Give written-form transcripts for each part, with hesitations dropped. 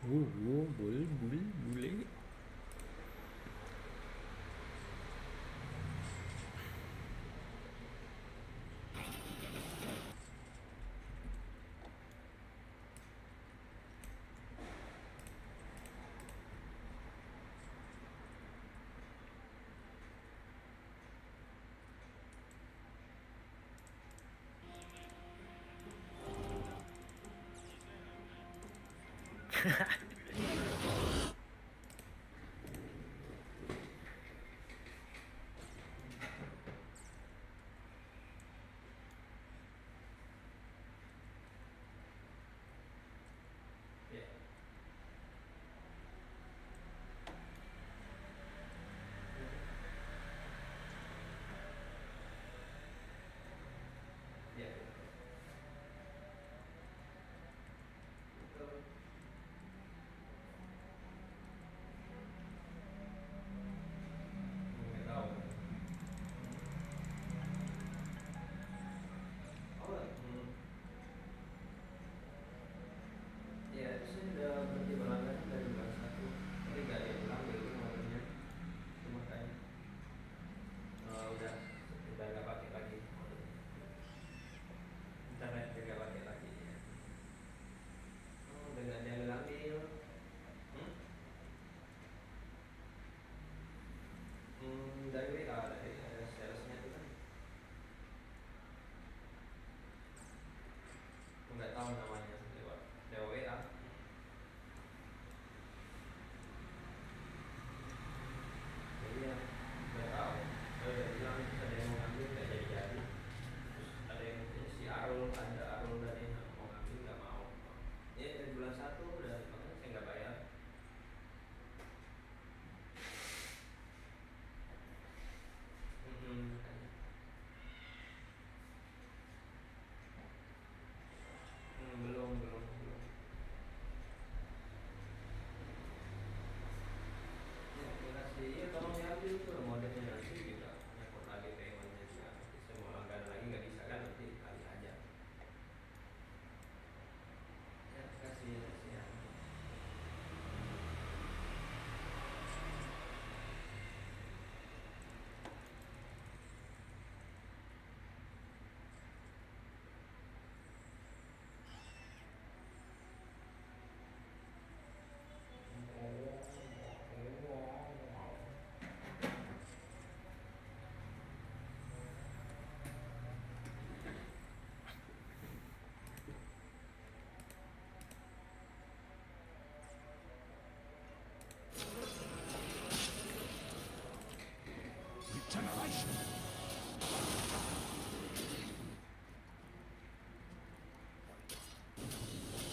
Boleh, boleh, boleh.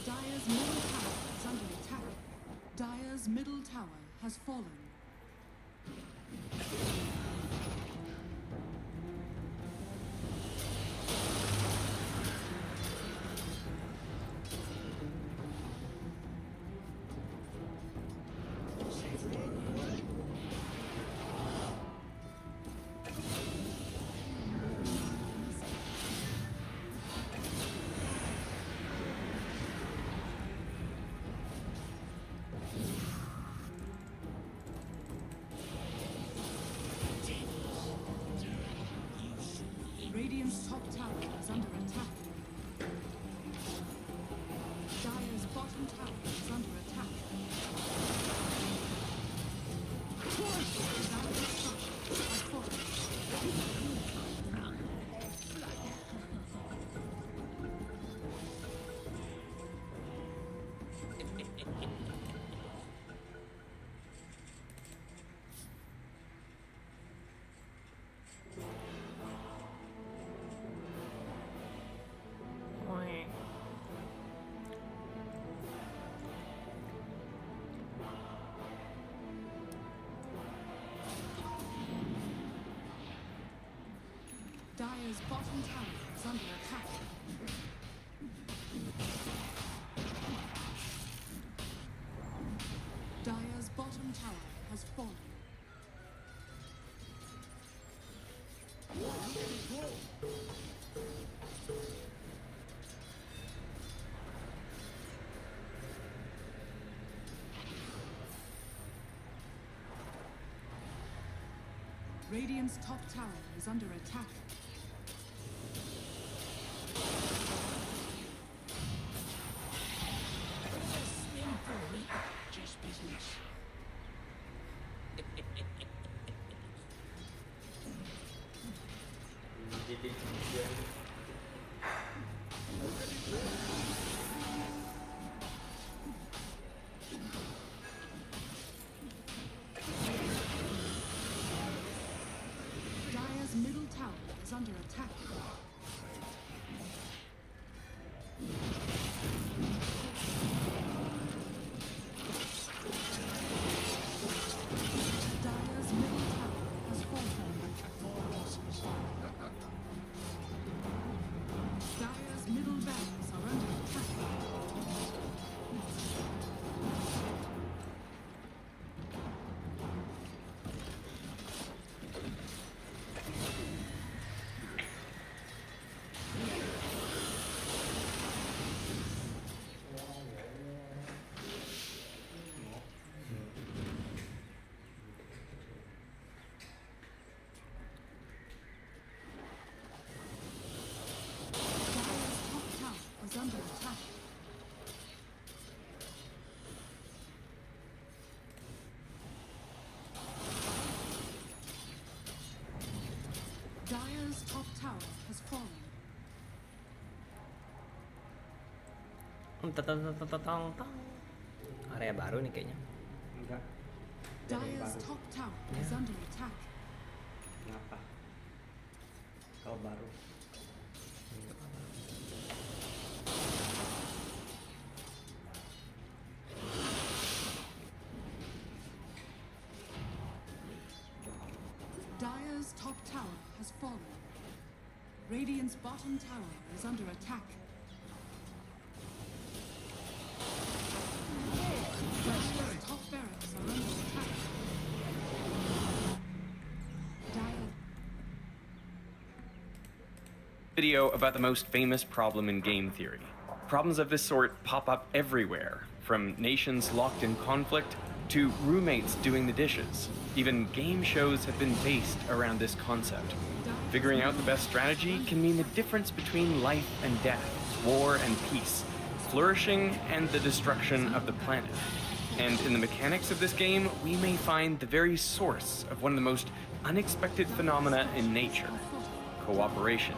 Dire's middle tower is under attack. Dire's middle tower has fallen. Radiant's top tower is under attack. Dire's bottom tower is under attack. Dire's structures are falling. Dire's bottom tower is under attack. Dire's bottom tower has fallen. Radiant's top tower is under attack. Just business. Dire's middle tower is under attack. Dire's middle tower has fallen. Dire's middle barracks are under attack. Dire's top tower is under attack. Dire's top tower has fallen. Area baru nih kayaknya. Enggak. Dire's top tower is under attack. Kenapa? Kau baru. Dire's top tower has fallen. Radiant's bottom tower is under attack. Dire's top barracks are under attack. Dire. Video about the most famous problem in game theory. Problems of this sort pop up everywhere, from nations locked in conflict to roommates doing the dishes. Even game shows have been based around this concept. Figuring out the best strategy can mean the difference between life and death, war and peace, flourishing and the destruction of the planet. And in the mechanics of this game, we may find the very source of one of the most unexpected phenomena in nature: cooperation.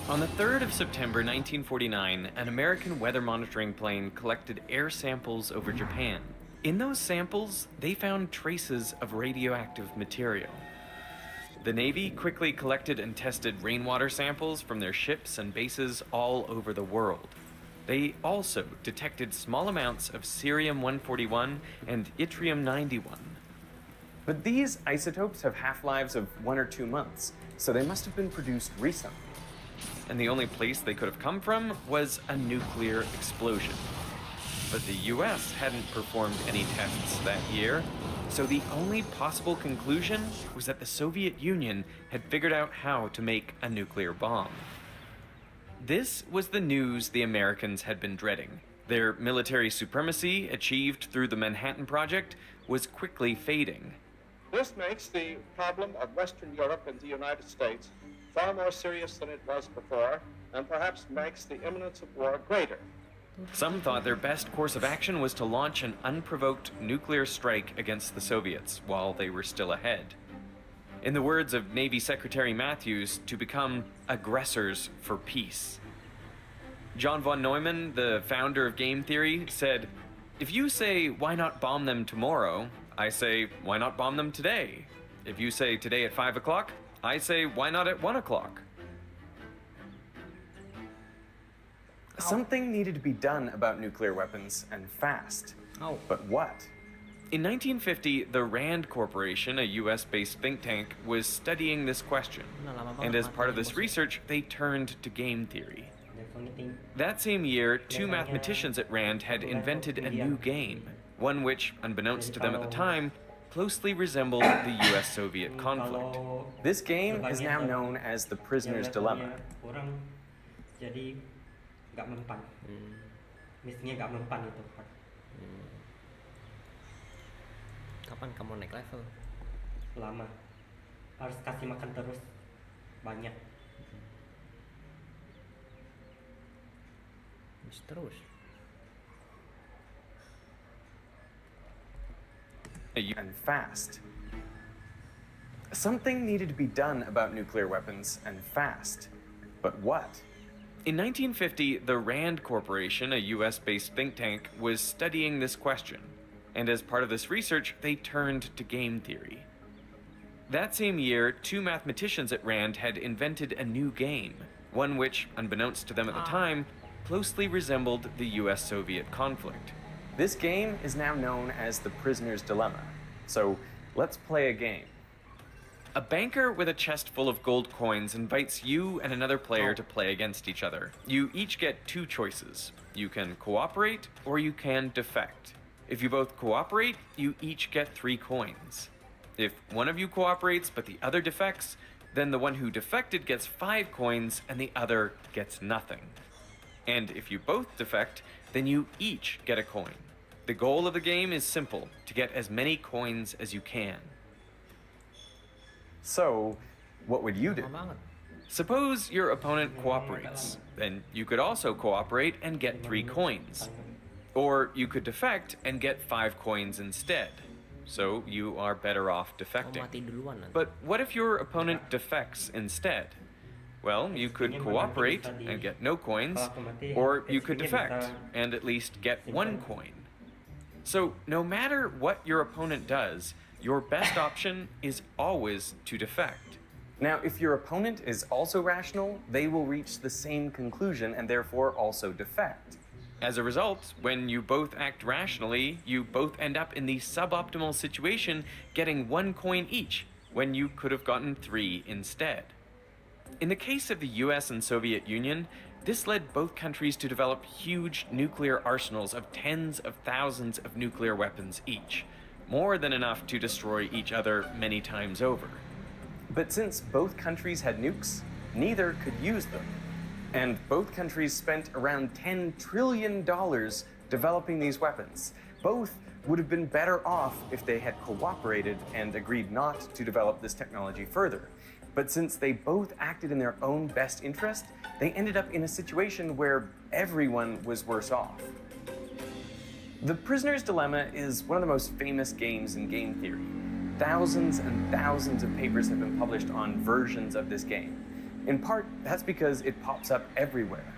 On the 3rd of September 1949, an American weather monitoring plane collected air samples over Japan. In those samples, they found traces of radioactive material. The Navy quickly collected and tested rainwater samples from their ships and bases all over the world. They also detected small amounts of cerium-141 and yttrium-91. But these isotopes have half-lives of 1 or 2 months, so they must have been produced recently. And the only place they could have come from was a nuclear explosion. But the US hadn't performed any tests that year, so the only possible conclusion was that the Soviet Union had figured out how to make a nuclear bomb. This was the news the Americans had been dreading. Their military supremacy, achieved through the Manhattan Project, was quickly fading. This makes the problem of Western Europe and the United States far more serious than it was before, and perhaps makes the imminence of war greater. Some thought their best course of action was to launch an unprovoked nuclear strike against the Soviets while they were still ahead. In the words of Navy Secretary Matthews, to become aggressors for peace. John von Neumann, the founder of game theory, said, "If you say, why not bomb them tomorrow? I say, why not bomb them today? If you say today at 5 o'clock, I say, why not at 1 o'clock?" Something needed to be done about nuclear weapons, and fast. Oh. But what? In 1950, the RAND Corporation, a US-based think tank, was studying this question. And as part of this research, they turned to game theory. That same year, 2 mathematicians at RAND had invented a new game, one which, unbeknownst to them at the time, closely resembled the US-Soviet conflict. This game is now known as the Prisoner's Dilemma. Orang jadi nggak mempan. Misinya nggak mempan itu. Kapan kamu naik level? Lama. Harus kasih makan terus. Banyak. Terus. And fast. Something needed to be done about nuclear weapons, and fast. But what? In 1950, the RAND Corporation, a US-based think tank, was studying this question. And as part of this research, they turned to game theory. That same year, two mathematicians at RAND had invented a new game, one which, unbeknownst to them at the time, closely resembled the US-Soviet conflict. This game is now known as the Prisoner's Dilemma. So, let's play a game. A banker with a chest full of gold coins invites you and another player to play against each other. You each get two choices. You can cooperate or you can defect. If you both cooperate, you each get 3 coins. If one of you cooperates but the other defects, then the one who defected gets 5 coins and the other gets nothing. And if you both defect, then you each get a coin. The goal of the game is simple, to get as many coins as you can. So, what would you do? Lama banget. Suppose your opponent cooperates, then you could also cooperate and get 3 coins. Or you could defect and get 5 coins instead. So you are better off Kamu defecting. mati duluan nanti. But what if your opponent defects instead? Well, you could cooperate and get no coins, or you could defect and at least get 1 coin. So no matter what your opponent does, your best option is always to defect. Now, if your opponent is also rational, they will reach the same conclusion and therefore also defect. As a result, when you both act rationally, you both end up in the suboptimal situation, getting 1 coin each, when you could have gotten 3 instead. In the case of the US and Soviet Union, this led both countries to develop huge nuclear arsenals of tens of thousands of nuclear weapons each, more than enough to destroy each other many times over. But since both countries had nukes, neither could use them. And both countries spent around $10 trillion developing these weapons. Both would have been better off if they had cooperated and agreed not to develop this technology further. But since they both acted in their own best interest, they ended up in a situation where everyone was worse off. The Prisoner's Dilemma is one of the most famous games in game theory. Thousands and thousands of papers have been published on versions of this game. In part, that's because it pops up everywhere.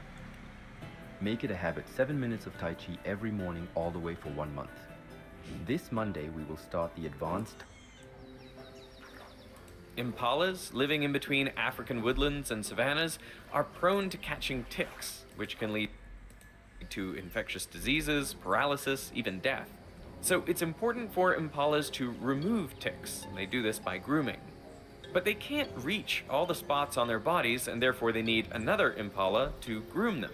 Make it a habit, 7 minutes of Tai Chi every morning all the way for 1 month. This Monday, we will start the advanced Impalas, living in between African woodlands and savannas, are prone to catching ticks, which can lead to infectious diseases, paralysis, even death. So it's important for impalas to remove ticks, and they do this by grooming. But they can't reach all the spots on their bodies, and therefore they need another impala to groom them.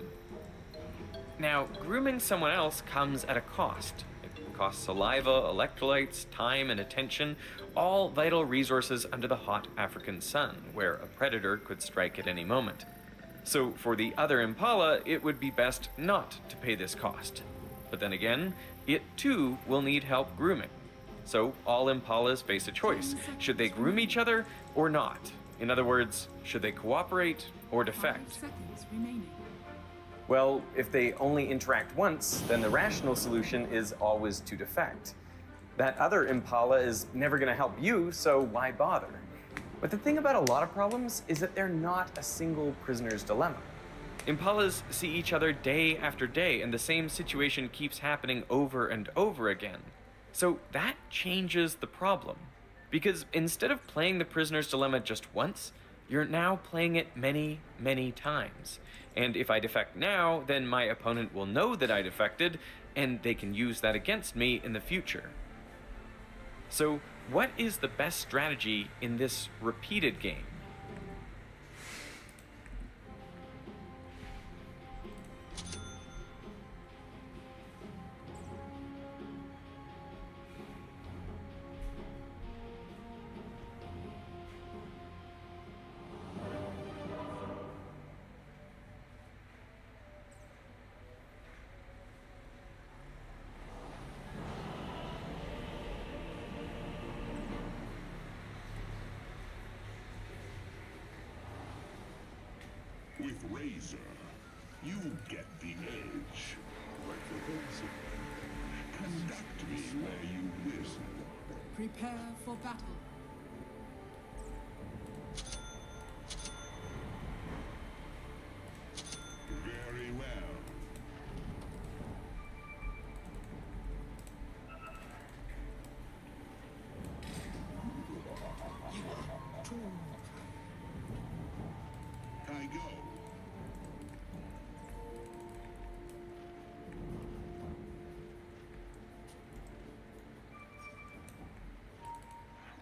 Now, grooming someone else comes at a cost. It costs saliva, electrolytes, time, and attention, all vital resources under the hot African sun, where a predator could strike at any moment. So for the other impala, it would be best not to pay this cost. But then again, it too will need help grooming. So all impalas face a choice. Should they groom each other or not? In other words, should they cooperate or 5 defect? seconds remaining. Well, if they only interact once, then the rational solution is always to defect. That other impala is never going to help you, so why bother? But the thing about a lot of problems is that they're not a single prisoner's dilemma. Impalas see each other day after day, and the same situation keeps happening over and over again. So that changes the problem. Because instead of playing the prisoner's dilemma just once, you're now playing it many, many times. And if I defect now, then my opponent will know that I defected, and they can use that against me in the future. So, what is the best strategy in this repeated game? With Razor, you get the edge. Conduct me where you will. Prepare for battle. Very well. I go.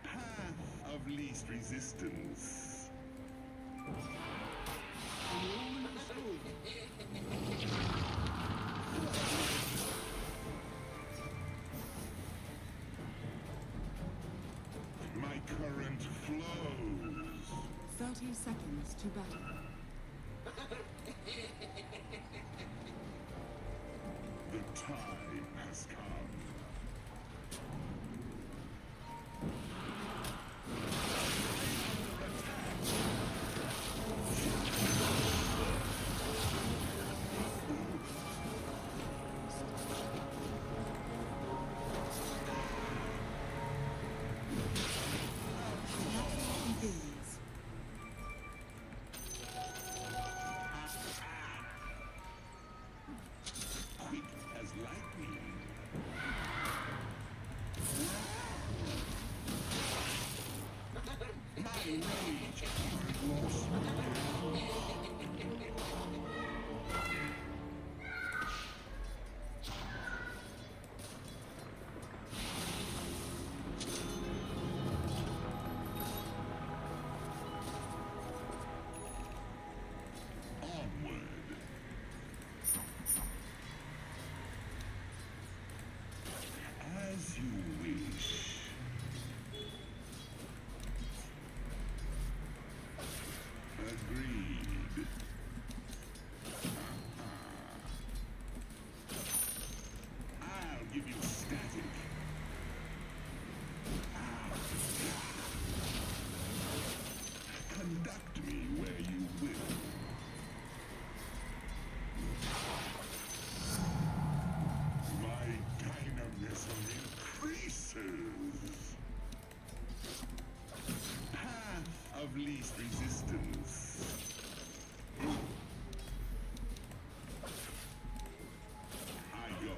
Path of least resistance. My current flows. 30 seconds to battle. The time has come. Begins. Quick as lightning. My rage lost. Onward. As you wish. Agreed. I'll give you static. Conduct me where you will. My dynamism increases. Path of least resistance. I go.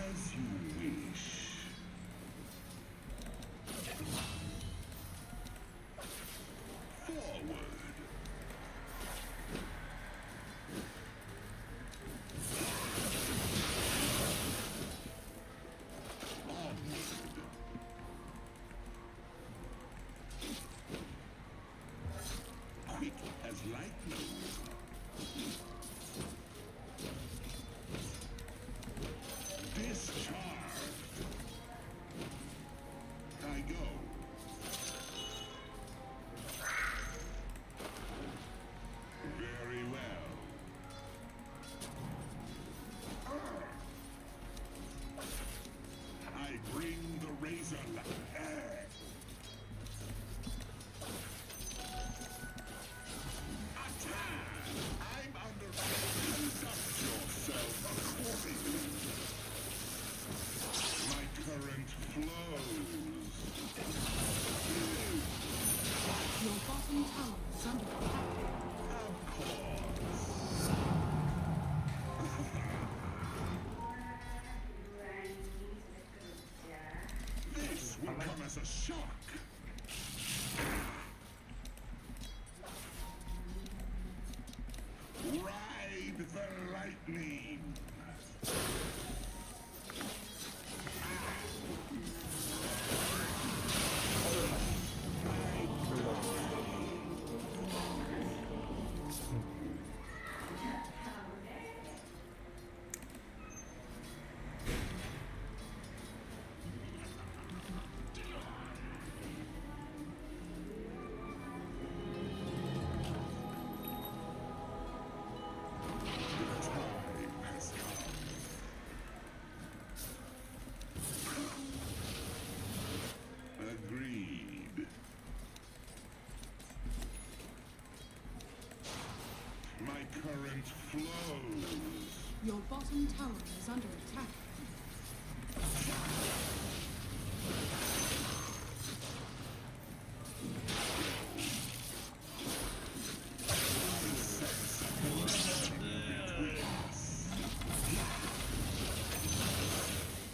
As you wish. Forward. Onward. Quick as lightning. Discharged. I go. Very well. I bring the razor light. Attack! I'm under. Conduct yourself accordingly. My current flows. Your bottom tower is under attack. Of course. This will come as a shock. Ride the lightning. The time has come. Your bottom tower is under attack.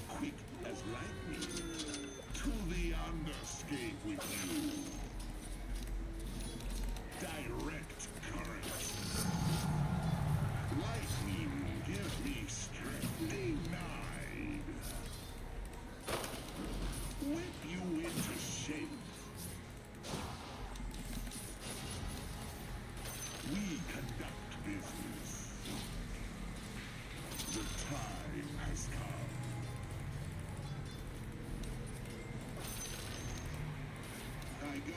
Quick as lightning. To the underscape with you. Direct current. Lightning, give me strength. Denied. Whip you into shape. We conduct business. The time has come. I go.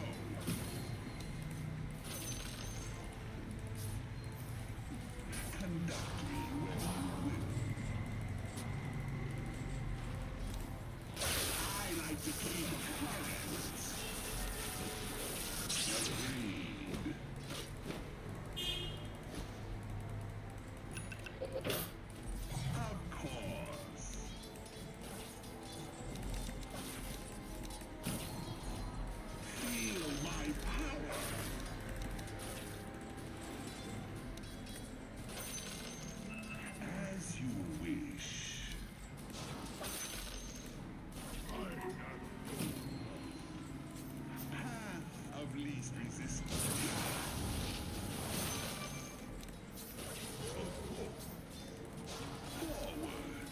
Conduct me where you will. I like to keep currents. Agreed. Of course. Feel my power. As you wish. Path of least resistance. Forward.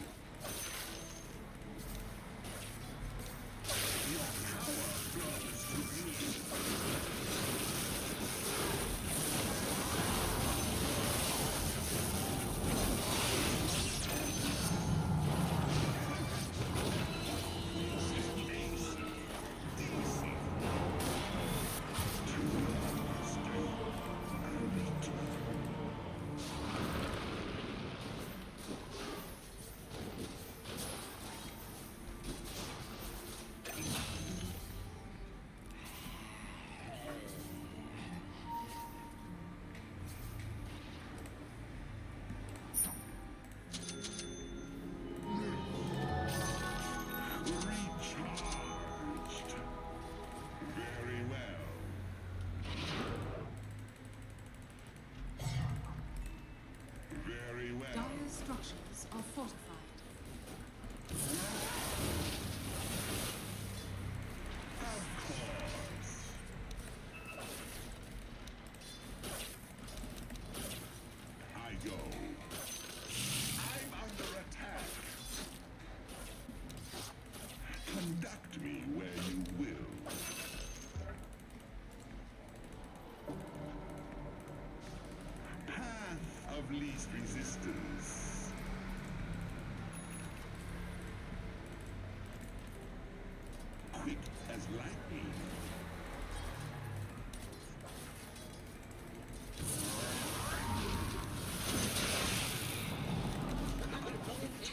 Your power flows to me. Recharged. Very well. Very well. Dire structures are fortified. Of course. I go. I'm under attack. Conduct me where you will. Path of least resistance. Quick as lightning.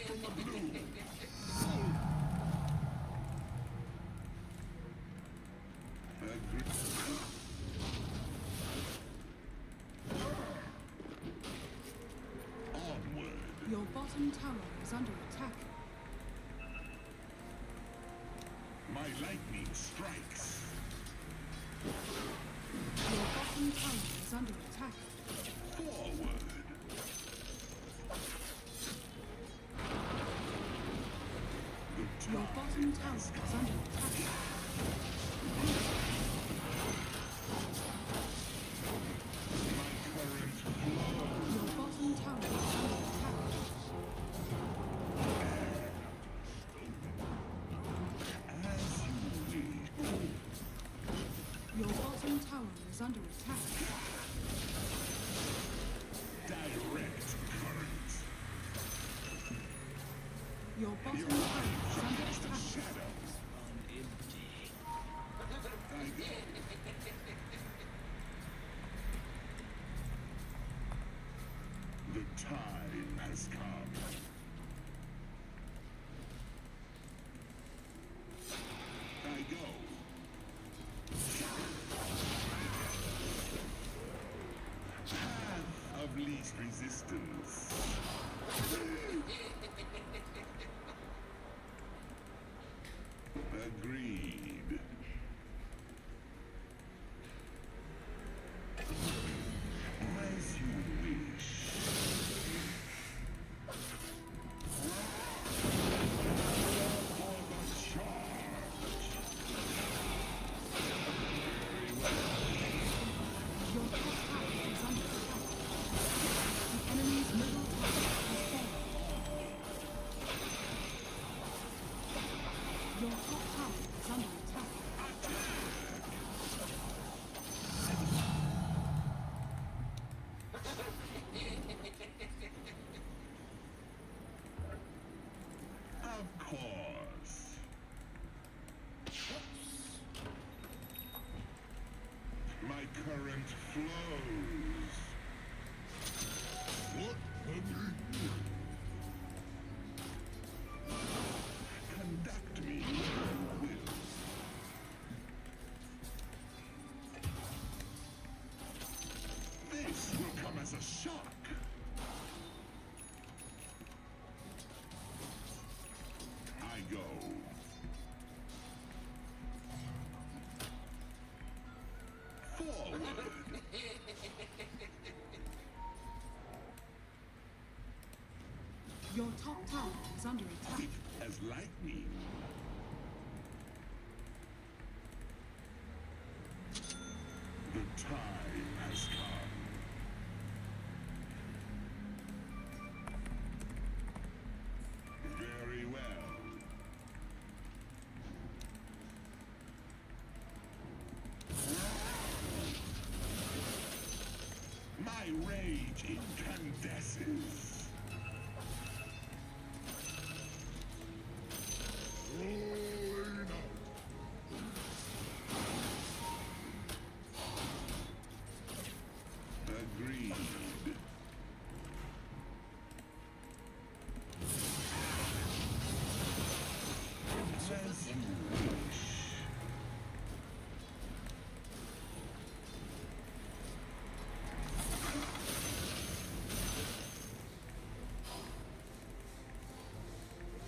From the blue. Onward. Your bottom tower is under attack. My lightning strikes. Your bottom tower is under attack. Forward. The Your time bottom tower has is come. under attack. My current flows. Your bottom tower is under attack. As you wish. Your bottom tower is under attack. Direct current. Your bottom Your tower life is under just a attack. shadow. I go. The time has come. I go. Path of least resistance. current flows. What have you? Conduct me where you will. This will come as a shock. I go. Forward. Your top tower is under attack. Quick as lightning. The time has come. Very well. My rage incandesces. Rolling out. Agreed. As you wish.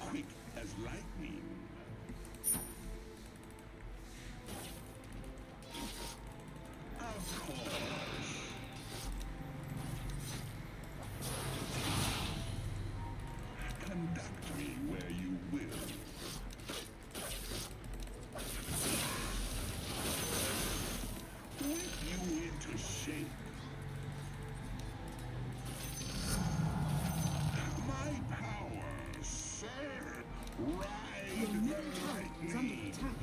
Quick as lightning. Of course. Conduct me where you will. Whip you into shape. My power, sir. Your Ride middle the tower is under lightning. attack.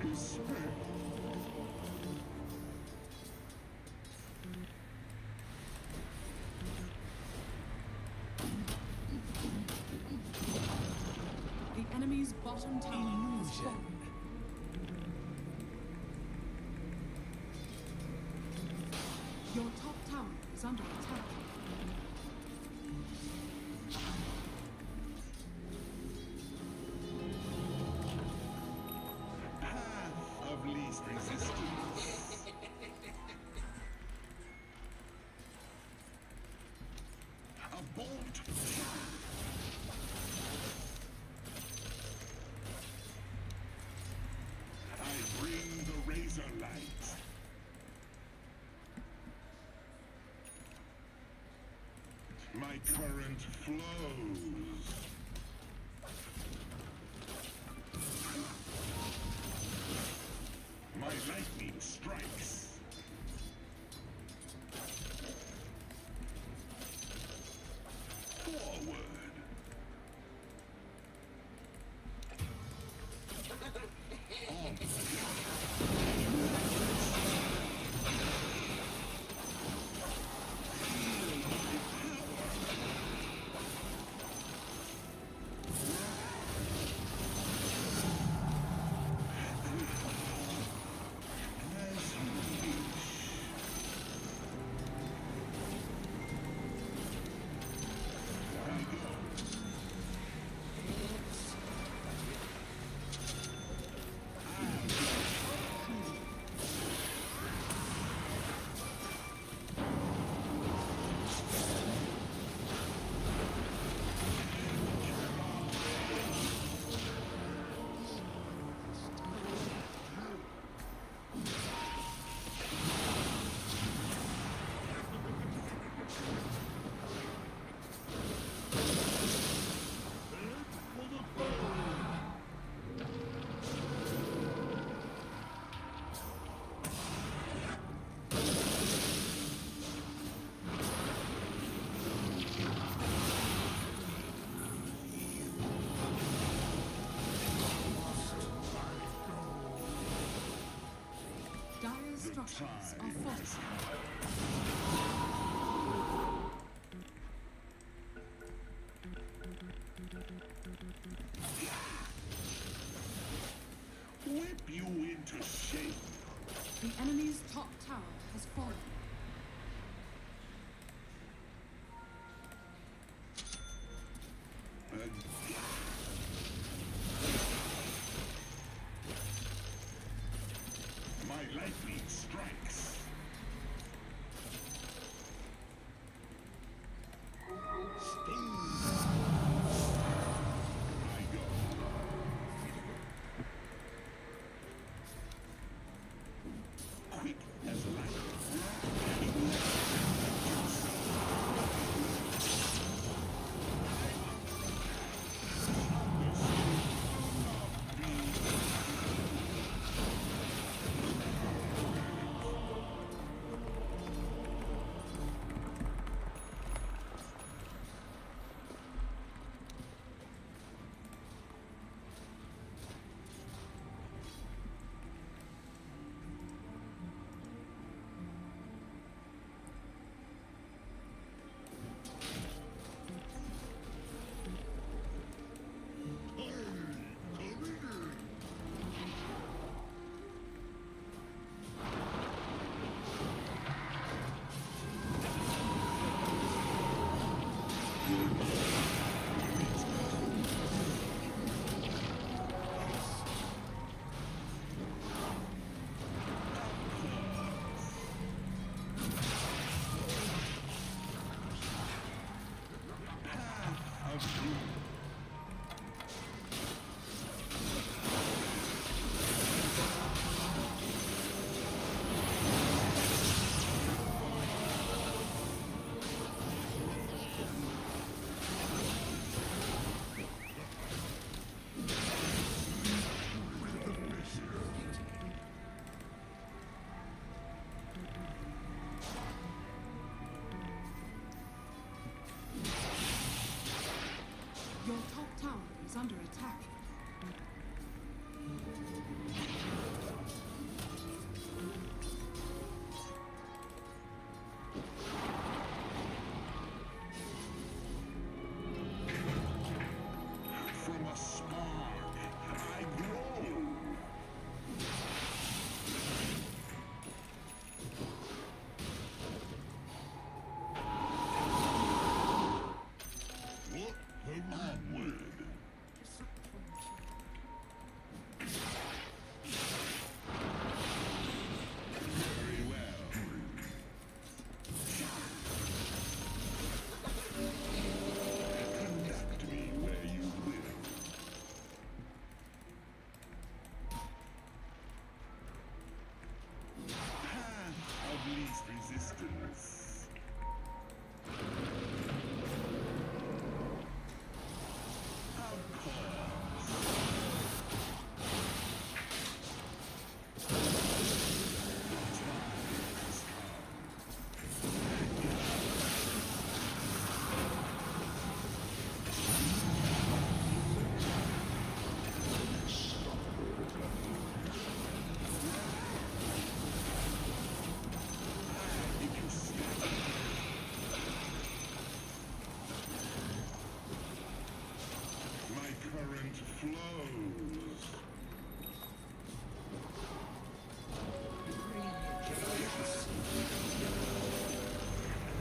Despair. The enemy's bottom tower has fallen. Your top tower is under attack. Path of least resistance. A bolt. I bring the razor light. My current flows. My lightning strikes. Forward. As you wish. I go. Dire structures are fortified. Whip you into shape. The enemy's top tower has fallen. My lightning strikes. I go. Quick as lightning. Your top tower is under attack. From a spark, I grow. Onward. Very well. Conduct me where you will. Path of least resistance. Of course. My current flows.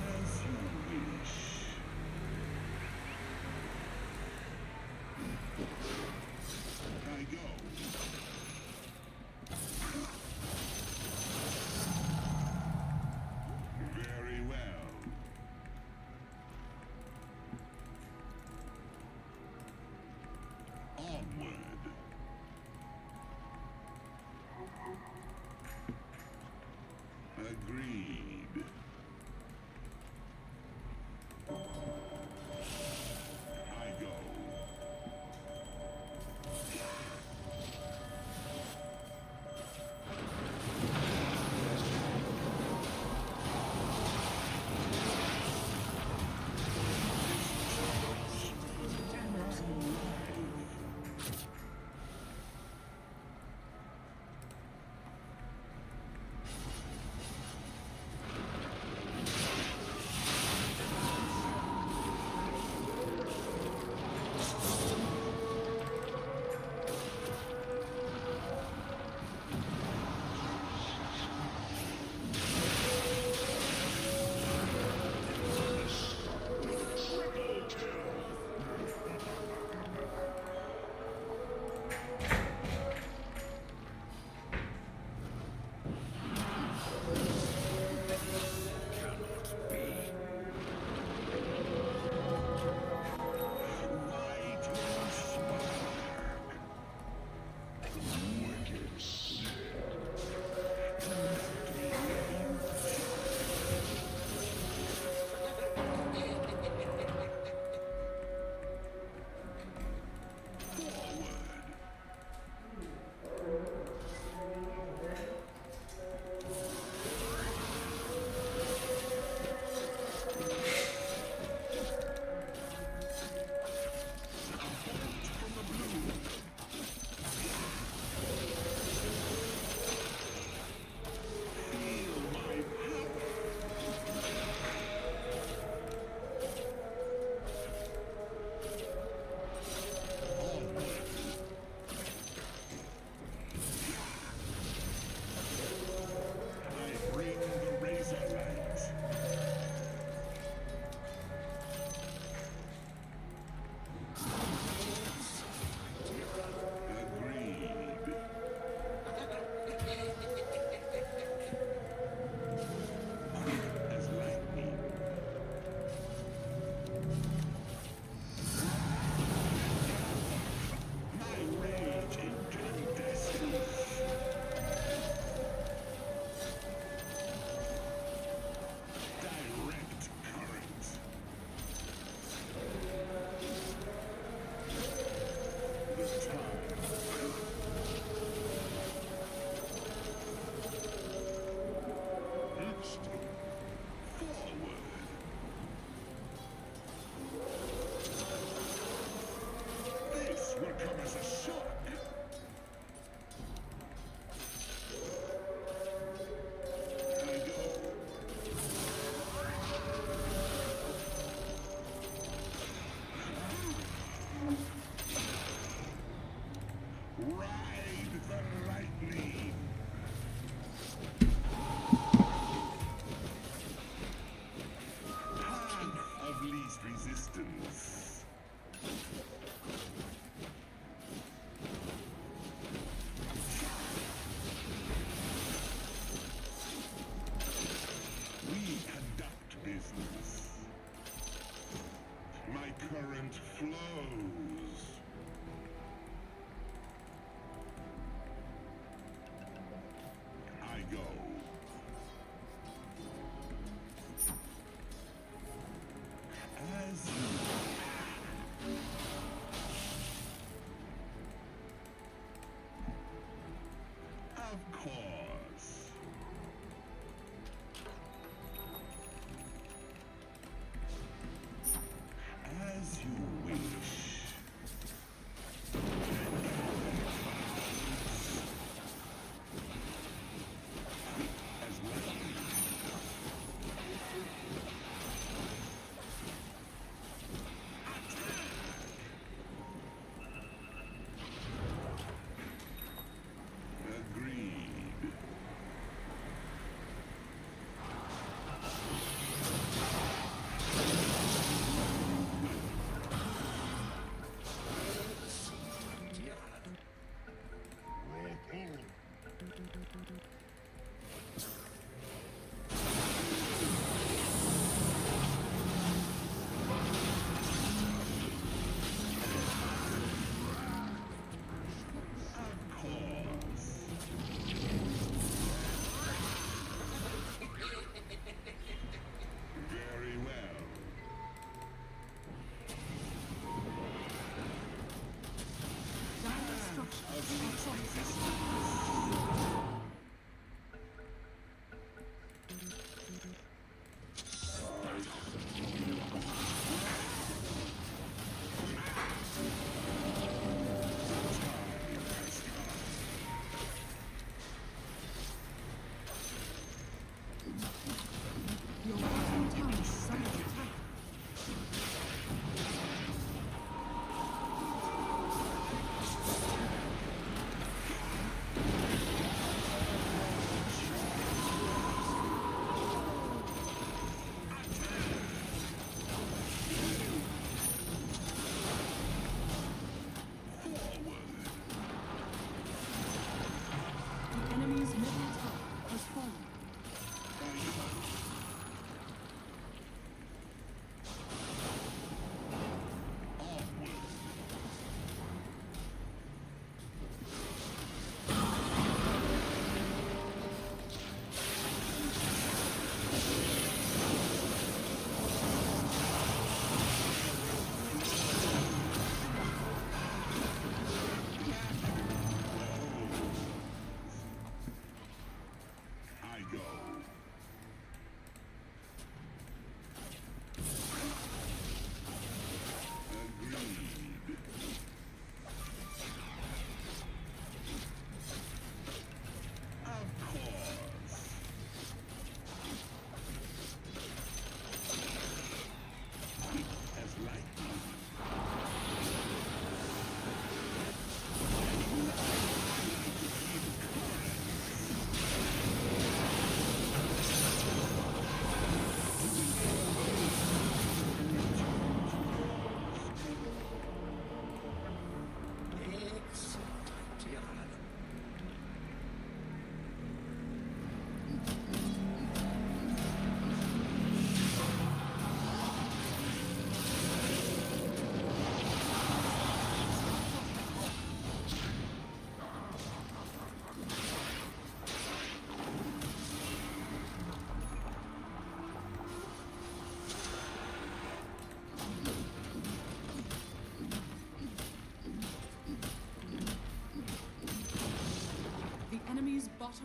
As you wish. I go. Very well. Onward. Agreed. I go.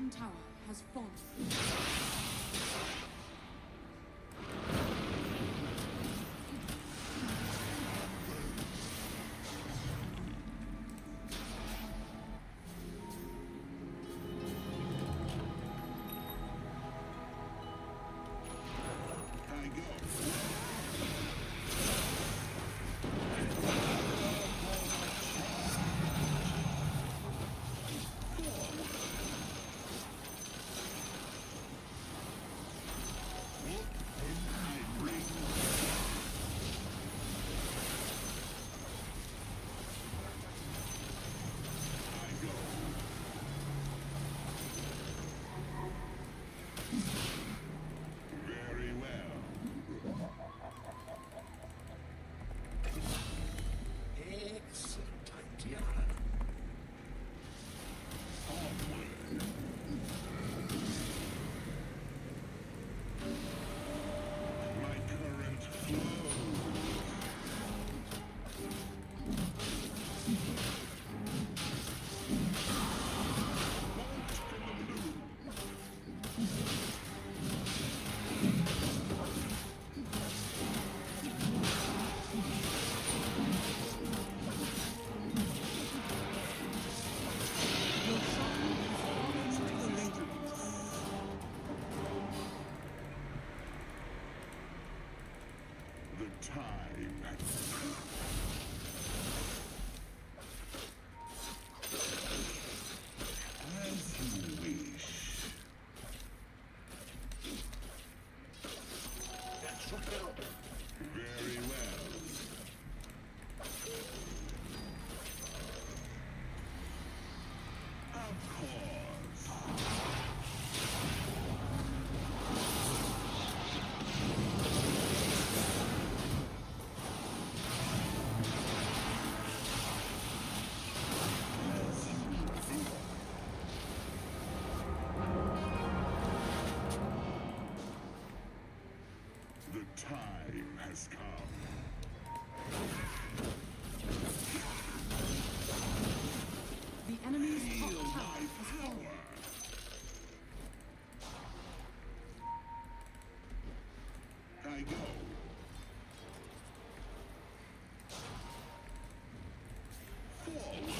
bottom tower has fallen. I go. Very well. Excellent idea. Onward. My current flows. Bolt from the blue. Your shrine has fallen to the radiant. The time has come. As you wish. That should help. Very well. Of course. The time has come. The enemy's top Feel tower my has fallen. power. I go. Forward.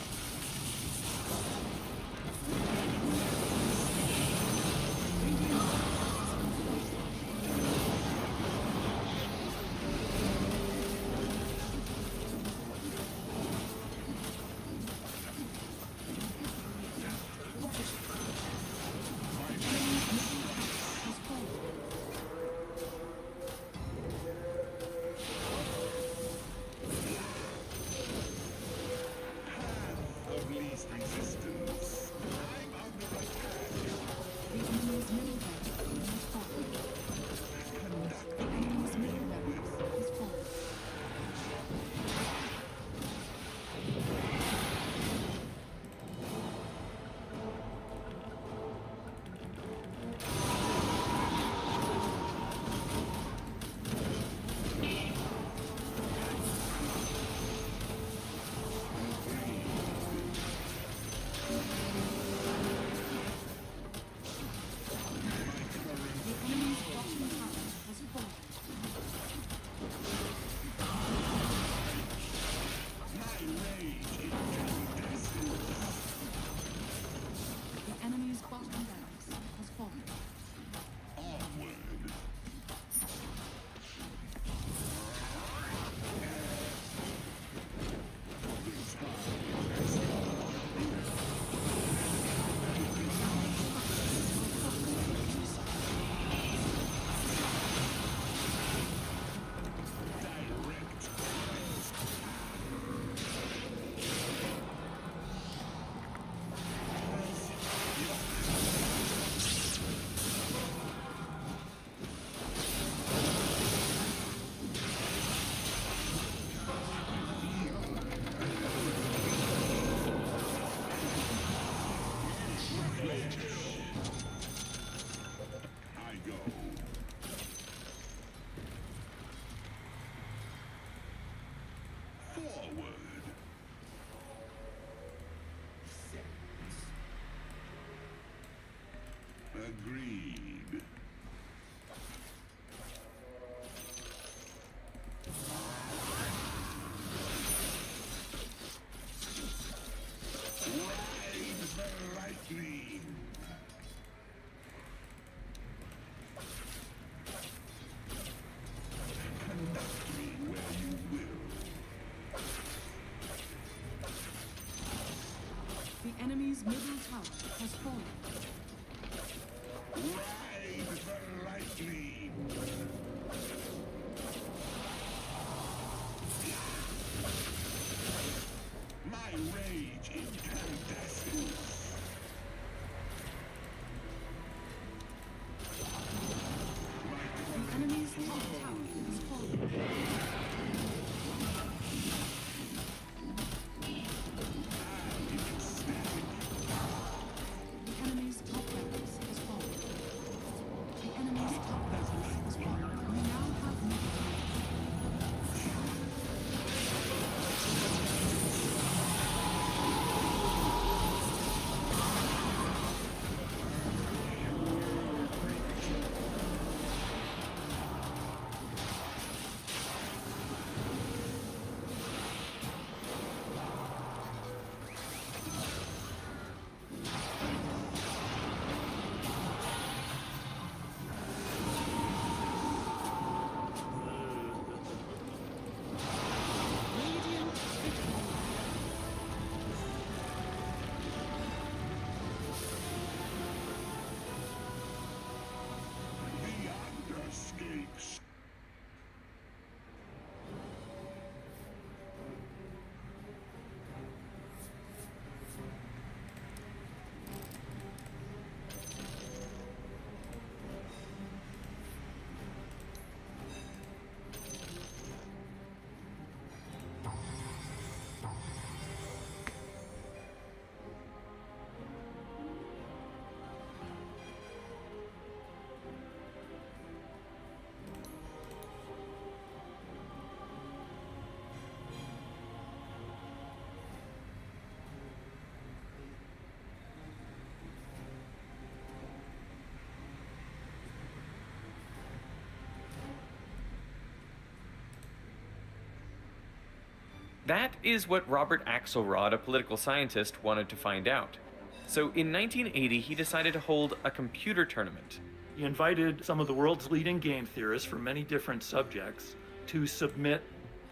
That is what Robert Axelrod, a political scientist, wanted to find out. So in 1980, he decided to hold a computer tournament. He invited some of the world's leading game theorists from many different subjects to submit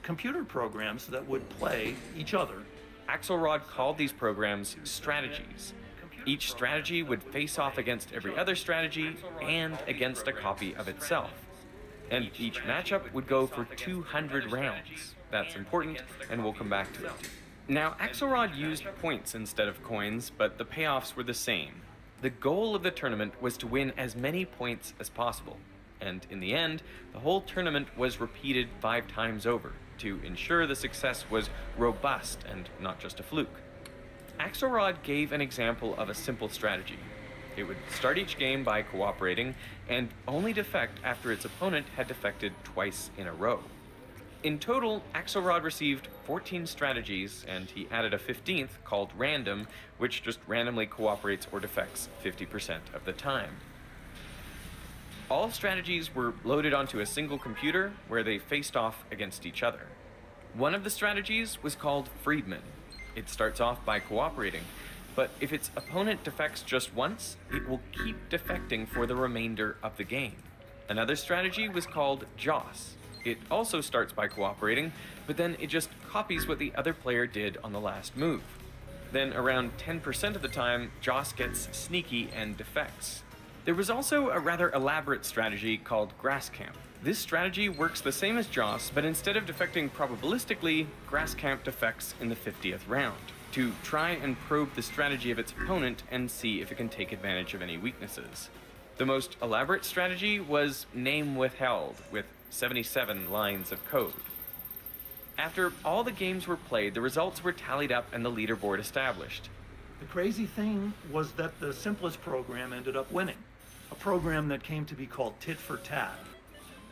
computer programs that would play each other. Axelrod called these programs strategies. Each strategy would face off against every other strategy and against a copy of itself. And each matchup would go for 200 rounds. That's important, and we'll come back to it. Now, Axelrod used points instead of coins, but the payoffs were the same. The goal of the tournament was to win as many points as possible. And in the end, the whole tournament was repeated 5 times over to ensure the success was robust and not just a fluke. Axelrod gave an example of a simple strategy. It would start each game by cooperating and only defect after its opponent had defected twice in a row. In total, Axelrod received 14 strategies, and he added a 15th called random, which just randomly cooperates or defects 50% of the time. All strategies were loaded onto a single computer where they faced off against each other. One of the strategies was called Friedman. It starts off by cooperating, but if its opponent defects just once, it will keep defecting for the remainder of the game. Another strategy was called Joss. It also starts by cooperating, but then it just copies what the other player did on the last move. Then around 10% of the time, Joss gets sneaky and defects. There was also a rather elaborate strategy called Graskamp. This strategy works the same as Joss, but instead of defecting probabilistically, Graskamp defects in the 50th round to try and probe the strategy of its opponent and see if it can take advantage of any weaknesses. The most elaborate strategy was Name Withheld, with 77 lines of code. After all the games were played, the results were tallied up and the leaderboard established. The crazy thing was that the simplest program ended up winning, a program that came to be called Tit for Tat.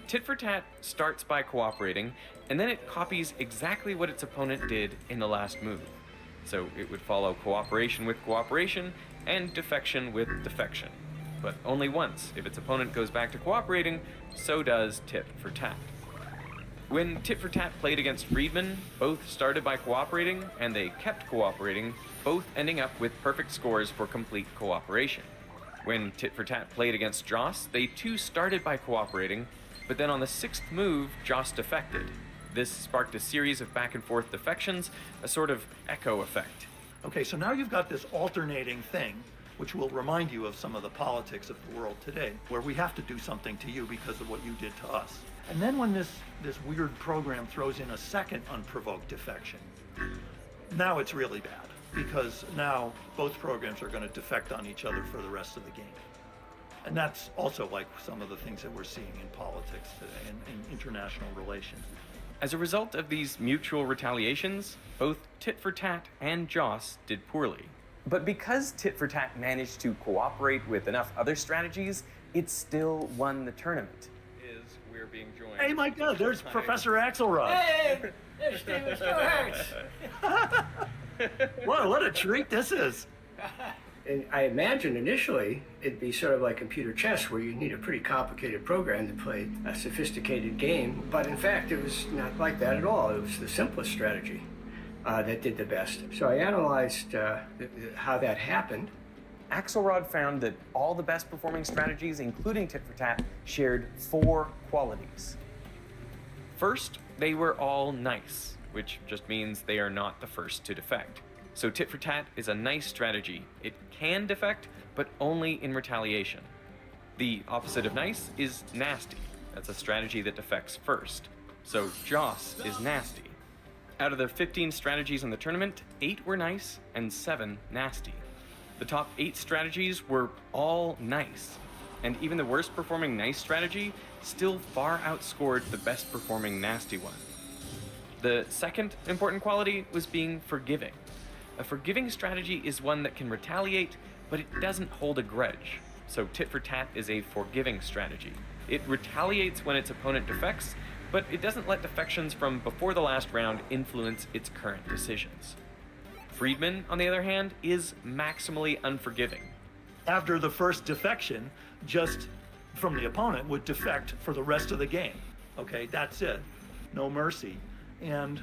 Tit for Tat starts by cooperating, and then it copies exactly what its opponent did in the last move. So it would follow cooperation with cooperation and defection with defection. But only once. If its opponent goes back to cooperating, so does Tit for Tat. When Tit for Tat played against Friedman, both started by cooperating, and they kept cooperating, both ending up with perfect scores for complete cooperation. When Tit for Tat played against Joss, they too started by cooperating, but then on the 6th move, Joss defected. This sparked a series of back and forth defections, a sort of echo effect. Okay, so now you've got this alternating thing, which will remind you of some of the politics of the world today, where we have to do something to you because of what you did to us. And then when this weird program throws in a second unprovoked defection, now it's really bad, because now both programs are going to defect on each other for the rest of the game. And that's also like some of the things that we're seeing in politics today and in international relations. As a result of these mutual retaliations, both Tit for Tat and Joss did poorly. But because Tit for Tat managed to cooperate with enough other strategies, it still won the tournament. We're being joined. Hey, my God, there's Professor Axelrod. Hey, there's Steven Stewart. Whoa, what a treat this is. And I imagine initially it'd be sort of like computer chess, where you need a pretty complicated program to play a sophisticated game. But in fact, it was not like that at all. It was the simplest strategy that did the best. So I analyzed how that happened. Axelrod found that all the best performing strategies, including Tit for Tat, shared 4 qualities. First, they were all nice, which just means they are not the first to defect. So Tit for Tat is a nice strategy. It can defect, but only in retaliation. The opposite of nice is nasty. That's a strategy that defects first. So Joss is nasty. Out of the 15 strategies in the tournament, 8 were nice and 7 nasty. The top 8 strategies were all nice, and even the worst performing nice strategy still far outscored the best performing nasty one. The second important quality was being forgiving. A forgiving strategy is one that can retaliate, but it doesn't hold a grudge. So Tit for Tat is a forgiving strategy. It retaliates when its opponent defects, but it doesn't let defections from before the last round influence its current decisions. Friedman, on the other hand, is maximally unforgiving. After the first defection, just from the opponent would defect for the rest of the game. Okay, that's it. No mercy. And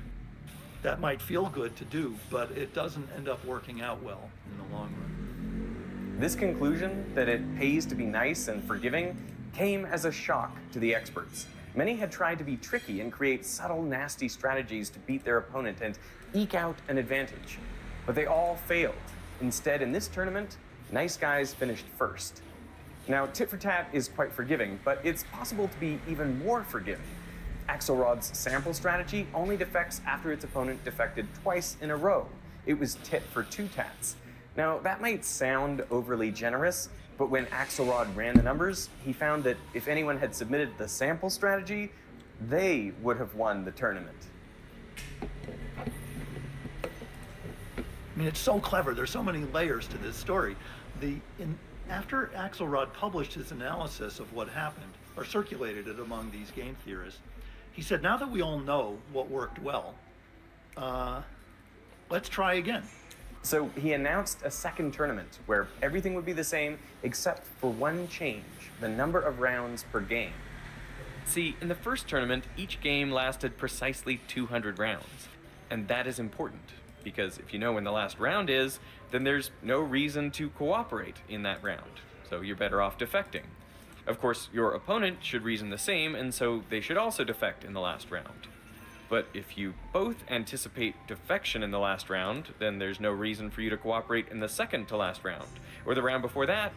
That might feel good to do, but it doesn't end up working out well in the long run. This conclusion, that it pays to be nice and forgiving, came as a shock to the experts. Many had tried to be tricky and create subtle, nasty strategies to beat their opponent and eke out an advantage. But they all failed. Instead, in this tournament, nice guys finished first. Now, tit for tat is quite forgiving, but it's possible to be even more forgiving. Axelrod's sample strategy only defects after its opponent defected twice in a row. It was tit for two tats. Now, that might sound overly generous, but when Axelrod ran the numbers, he found that if anyone had submitted the sample strategy, they would have won the tournament. I mean, it's so clever. There's so many layers to this story. After Axelrod published his analysis of what happened, or circulated it among these game theorists, he said, now that we all know what worked well, let's try again. So he announced a second tournament where everything would be the same except for one change, the number of rounds per game. See, in the first tournament, each game lasted precisely 200 rounds. And that is important, because if you know when the last round is, then there's no reason to cooperate in that round. So you're better off defecting. Of course, your opponent should reason the same, and so they should also defect in the last round. But if you both anticipate defection in the last round, then there's no reason for you to cooperate in the second to last round, or the round before that,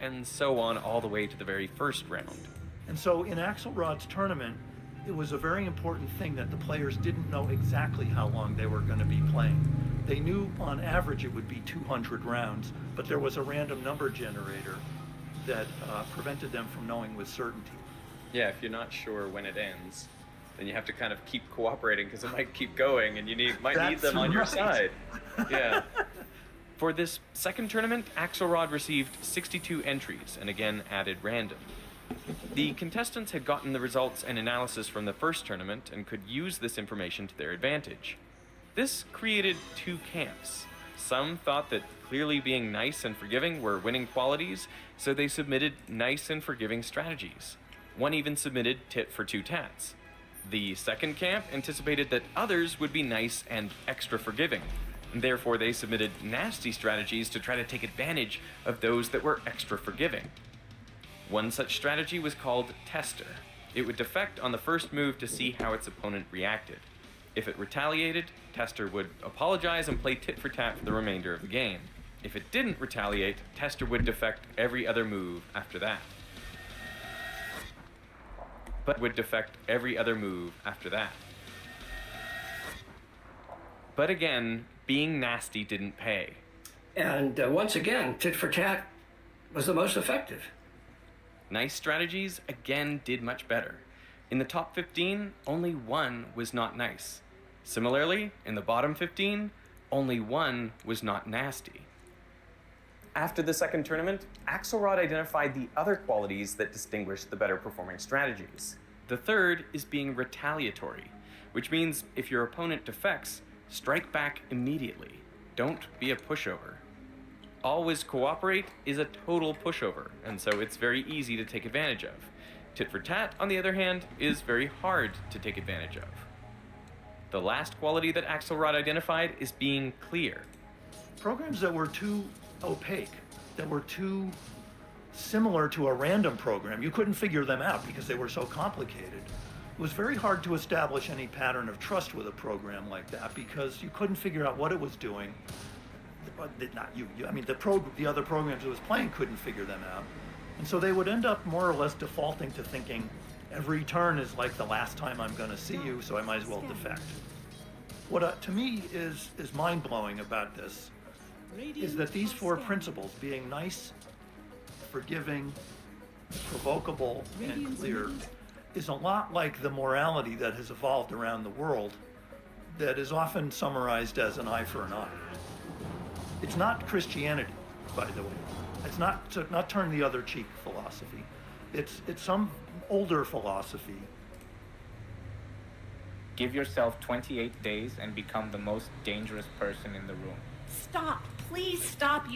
and so on all the way to the very first round. And so in Axelrod's tournament, it was a very important thing that the players didn't know exactly how long they were going to be playing. They knew on average it would be 200 rounds, but there was a random number generator that prevented them from knowing with certainty. Yeah, if you're not sure when it ends, then you have to kind of keep cooperating because it might keep going and you might need them on your side. Yeah. For this second tournament, Axelrod received 62 entries and again added random. The contestants had gotten the results and analysis from the first tournament and could use this information to their advantage. This created two camps. Some thought that clearly being nice and forgiving were winning qualities, so they submitted nice and forgiving strategies. One even submitted tit for two tats. The second camp anticipated that others would be nice and extra forgiving, and therefore they submitted nasty strategies to try to take advantage of those that were extra forgiving. One such strategy was called Tester. It would defect on the first move to see how its opponent reacted. If it retaliated, Tester would apologize and play tit for tat for the remainder of the game. If it didn't retaliate, Tester would defect every other move after that. But again, being nasty didn't pay. And once again, tit for tat was the most effective. Nice strategies again did much better. In the top 15, only one was not nice. Similarly, in the bottom 15, only one was not nasty. After the second tournament, Axelrod identified the other qualities that distinguish the better performing strategies. The third is being retaliatory, which means if your opponent defects, strike back immediately. Don't be a pushover. Always cooperate is a total pushover, and so it's very easy to take advantage of. Tit for tat, on the other hand, is very hard to take advantage of. The last quality that Axelrod identified is being clear. Programs that were too opaque, that were too similar to a random program, you couldn't figure them out because they were so complicated. It was very hard to establish any pattern of trust with a program like that because you couldn't figure out what it was doing. Not you, I mean the other programs it was playing couldn't figure them out. And so they would end up more or less defaulting to thinking every turn is like the last time I'm going to see you, so I might as well defect. What to me is mind-blowing about this is that these four principles, being nice, forgiving, provocable, and clear, is a lot like the morality that has evolved around the world that is often summarized as an eye for an eye. It's not Christianity, by the way. It's not turn the other cheek philosophy. It's some older philosophy. Give yourself 28 days and become the most dangerous person in the room. Stop. Please stop.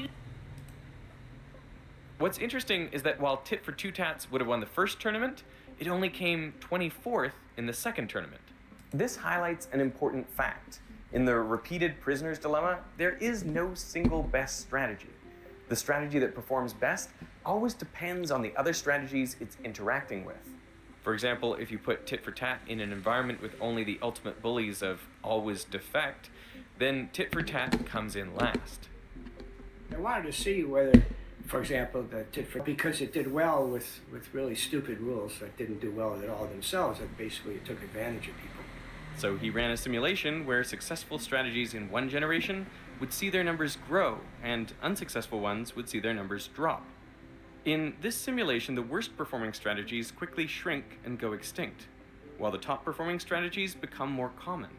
What's interesting is that while tit for two tats would have won the first tournament, it only came 24th in the second tournament. This highlights an important fact. In the repeated prisoner's dilemma, there is no single best strategy. The strategy that performs best always depends on the other strategies it's interacting with. For example, if you put tit for tat in an environment with only the ultimate bullies of always defect, then tit for tat comes in last. I wanted to see whether, for example, the tit for, because it did well with really stupid rules that didn't do well at all themselves, that basically took advantage of people. So he ran a simulation where successful strategies in one generation would see their numbers grow, and unsuccessful ones would see their numbers drop. In this simulation, the worst performing strategies quickly shrink and go extinct, while the top performing strategies become more common.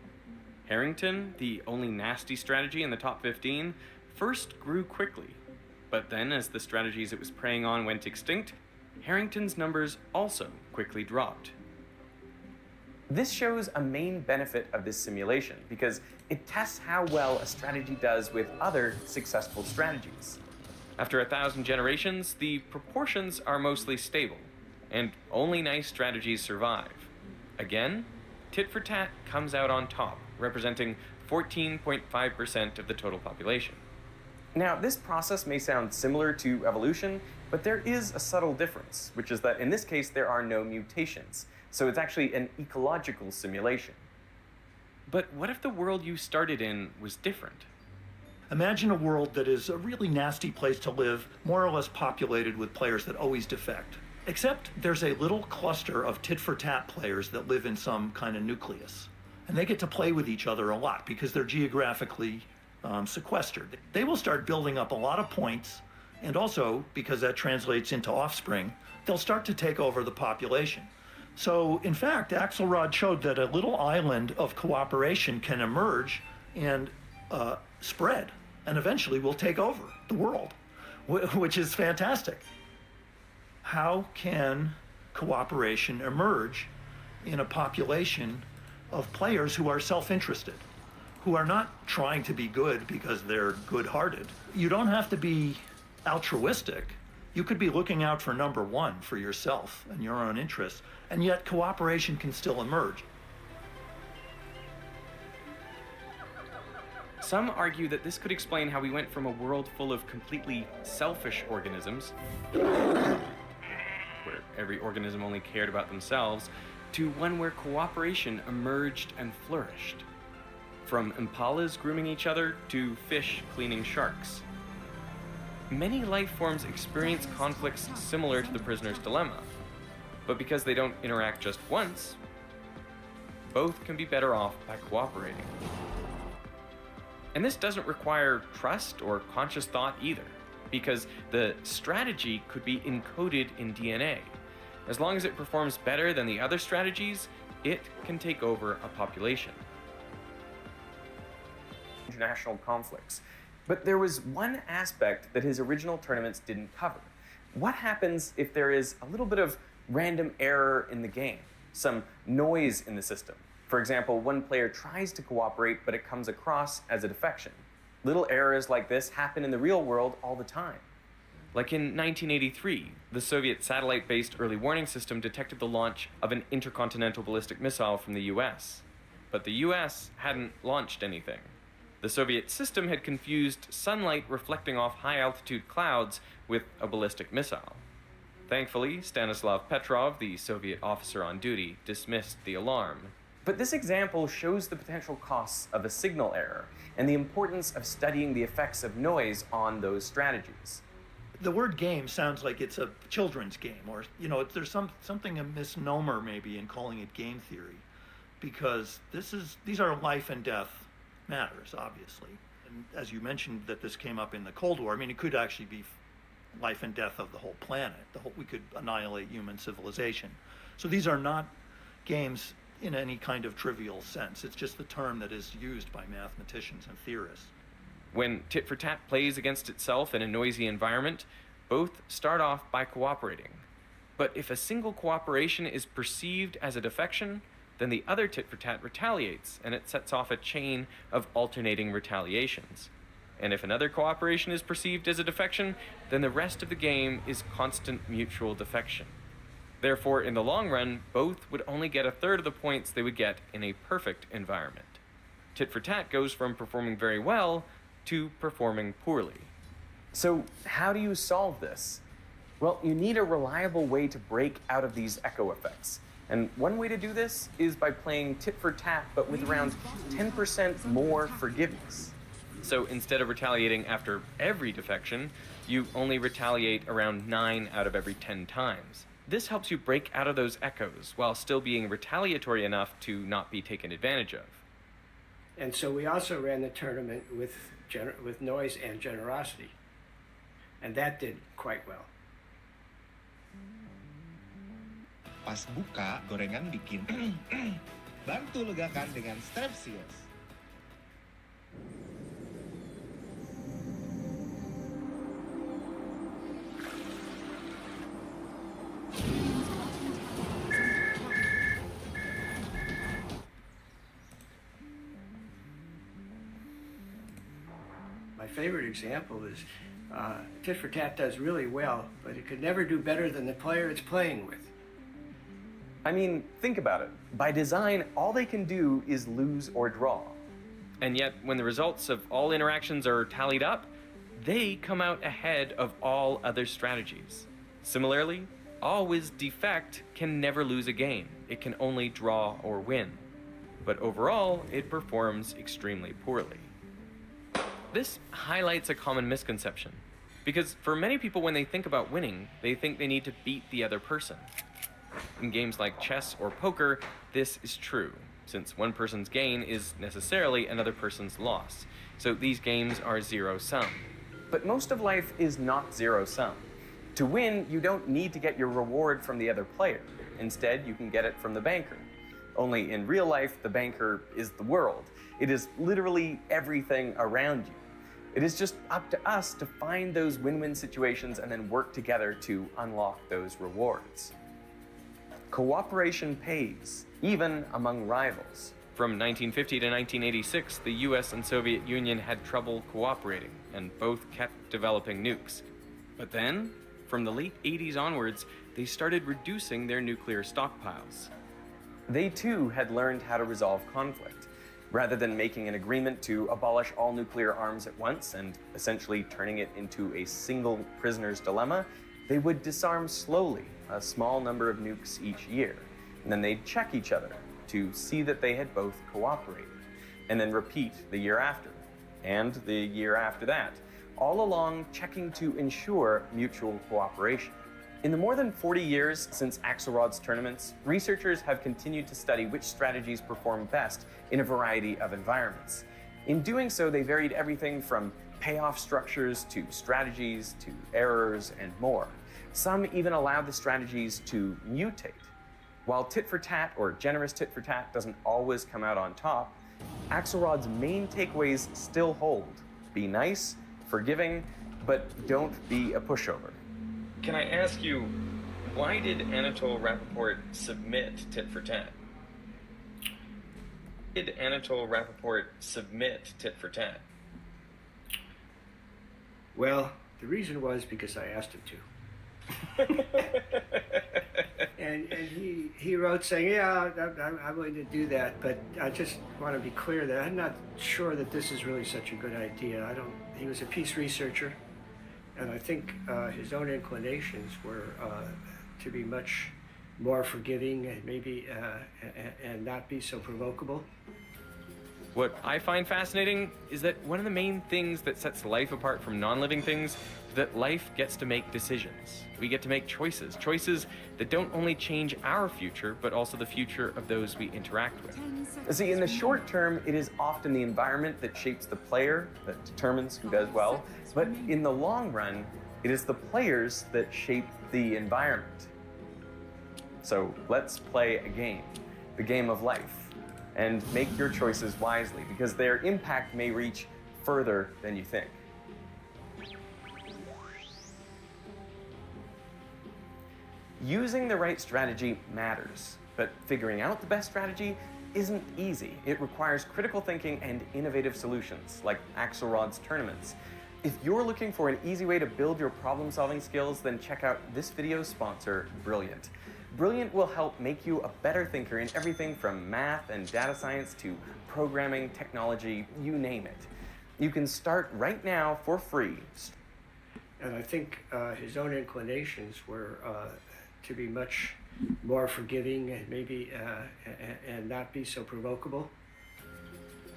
Harrington, the only nasty strategy in the top 15, first grew quickly, but then as the strategies it was preying on went extinct, Harrington's numbers also quickly dropped. This shows a main benefit of this simulation because it tests how well a strategy does with other successful strategies. After 1,000 generations, the proportions are mostly stable, and only nice strategies survive. Again, tit for tat comes out on top, representing 14.5% of the total population. Now, this process may sound similar to evolution, but there is a subtle difference, which is that in this case there are no mutations. So it's actually an ecological simulation. But what if the world you started in was different? Imagine a world that is a really nasty place to live, more or less populated with players that always defect. Except there's a little cluster of tit-for-tat players that live in some kind of nucleus. And they get to play with each other a lot because they're geographically sequestered. They will start building up a lot of points, and also, because that translates into offspring, they'll start to take over the population. So, in fact, Axelrod showed that a little island of cooperation can emerge and spread, and eventually will take over the world, which is fantastic. How can cooperation emerge in a population of players who are self-interested, who are not trying to be good because they're good-hearted? You don't have to be altruistic. You could be looking out for number one for yourself and your own interests, and yet cooperation can still emerge. Some argue that this could explain how we went from a world full of completely selfish organisms, where every organism only cared about themselves, to one where cooperation emerged and flourished. From impalas grooming each other to fish cleaning sharks. Many life forms experience conflicts similar to the prisoner's dilemma, but because they don't interact just once, both can be better off by cooperating. And this doesn't require trust or conscious thought either, because the strategy could be encoded in DNA. As long as it performs better than the other strategies, it can take over a population. International conflicts. But there was one aspect that his original tournaments didn't cover. What happens if there is a little bit of random error in the game? Some noise in the system? For example, one player tries to cooperate, but it comes across as a defection. Little errors like this happen in the real world all the time. Like in 1983, the Soviet satellite-based early warning system detected the launch of an intercontinental ballistic missile from the US. But the US hadn't launched anything. The Soviet system had confused sunlight reflecting off high-altitude clouds with a ballistic missile. Thankfully, Stanislav Petrov, the Soviet officer on duty, dismissed the alarm. But this example shows the potential costs of a signal error and the importance of studying the effects of noise on those strategies. The word game sounds like it's a children's game, or, there's something a misnomer maybe in calling it game theory, because these are life and death matters, obviously. And as you mentioned that this came up in the Cold War, it could actually be life and death of the whole planet. We could annihilate human civilization. So these are not games in any kind of trivial sense. It's just the term that is used by mathematicians and theorists. When tit for tat plays against itself in a noisy environment, both start off by cooperating. But if a single cooperation is perceived as a defection, then the other tit for tat retaliates, and it sets off a chain of alternating retaliations. And if another cooperation is perceived as a defection, then the rest of the game is constant mutual defection. Therefore, in the long run, both would only get a third of the points they would get in a perfect environment. Tit for tat goes from performing very well to performing poorly. So how do you solve this? Well, you need a reliable way to break out of these echo effects. And one way to do this is by playing tit for tat, but with around 10% more forgiveness. So instead of retaliating after every defection, you only retaliate around 9 out of every 10 times. This helps you break out of those echoes while still being retaliatory enough to not be taken advantage of. And so we also ran the tournament with noise and generosity. And that did quite well. Pas buka, gorengan bikin bantu legakan dengan Strepsils. My favorite example is tit for tat does really well, but it could never do better than the player it's playing with. I mean, think about it. By design, all they can do is lose or draw. And yet, when the results of all interactions are tallied up, they come out ahead of all other strategies. Similarly, Always Defect can never lose a game. It can only draw or win. But overall, it performs extremely poorly. This highlights a common misconception. Because for many people, when they think about winning, they think they need to beat the other person. In games like chess or poker, this is true, since one person's gain is necessarily another person's loss. So these games are zero-sum. But most of life is not zero-sum. To win, you don't need to get your reward from the other player. Instead, you can get it from the banker. Only in real life, the banker is the world. It is literally everything around you. It is just up to us to find those win-win situations and then work together to unlock those rewards. Cooperation pays, even among rivals. From 1950 to 1986, the US and Soviet Union had trouble cooperating, and both kept developing nukes. But then, from the late 80s onwards, they started reducing their nuclear stockpiles. They too had learned how to resolve conflict. Rather than making an agreement to abolish all nuclear arms at once and essentially turning it into a single prisoner's dilemma, they would disarm slowly a small number of nukes each year. And then they'd check each other to see that they had both cooperated, and then repeat the year after, and the year after that, all along checking to ensure mutual cooperation. In the more than 40 years since Axelrod's tournaments, researchers have continued to study which strategies perform best in a variety of environments. In doing so, they varied everything from payoff structures to strategies to errors and more. Some even allowed the strategies to mutate. While tit for tat or generous tit for tat doesn't always come out on top, Axelrod's main takeaways still hold. Be nice, forgiving, but don't be a pushover. Can I ask you, why did Anatole Rappaport submit tit for tat? Did Anatole Rappaport submit tit for tat? Well, the reason was because I asked him to. and he wrote saying, yeah, I'm willing to do that, but I just want to be clear that I'm not sure that this is really such a good idea. He was a peace researcher, and I think his own inclinations were to be much more forgiving and maybe and not be so provocable. What I find fascinating is that one of the main things that sets life apart from non-living things is that life gets to make decisions. We get to make choices that don't only change our future, but also the future of those we interact with. See, in the short term, it is often the environment that shapes the player, that determines who does well, but in the long run, it is the players that shape the environment. So let's play a game, the game of life. And make your choices wisely, because their impact may reach further than you think. Using the right strategy matters, but figuring out the best strategy isn't easy. It requires critical thinking and innovative solutions, like Axelrod's tournaments. If you're looking for an easy way to build your problem-solving skills, then check out this video's sponsor, Brilliant. Brilliant will help make you a better thinker in everything from math and data science to programming, technology, you name it. You can start right now for free. And I think his own inclinations were to be much more forgiving and maybe and not be so provocable.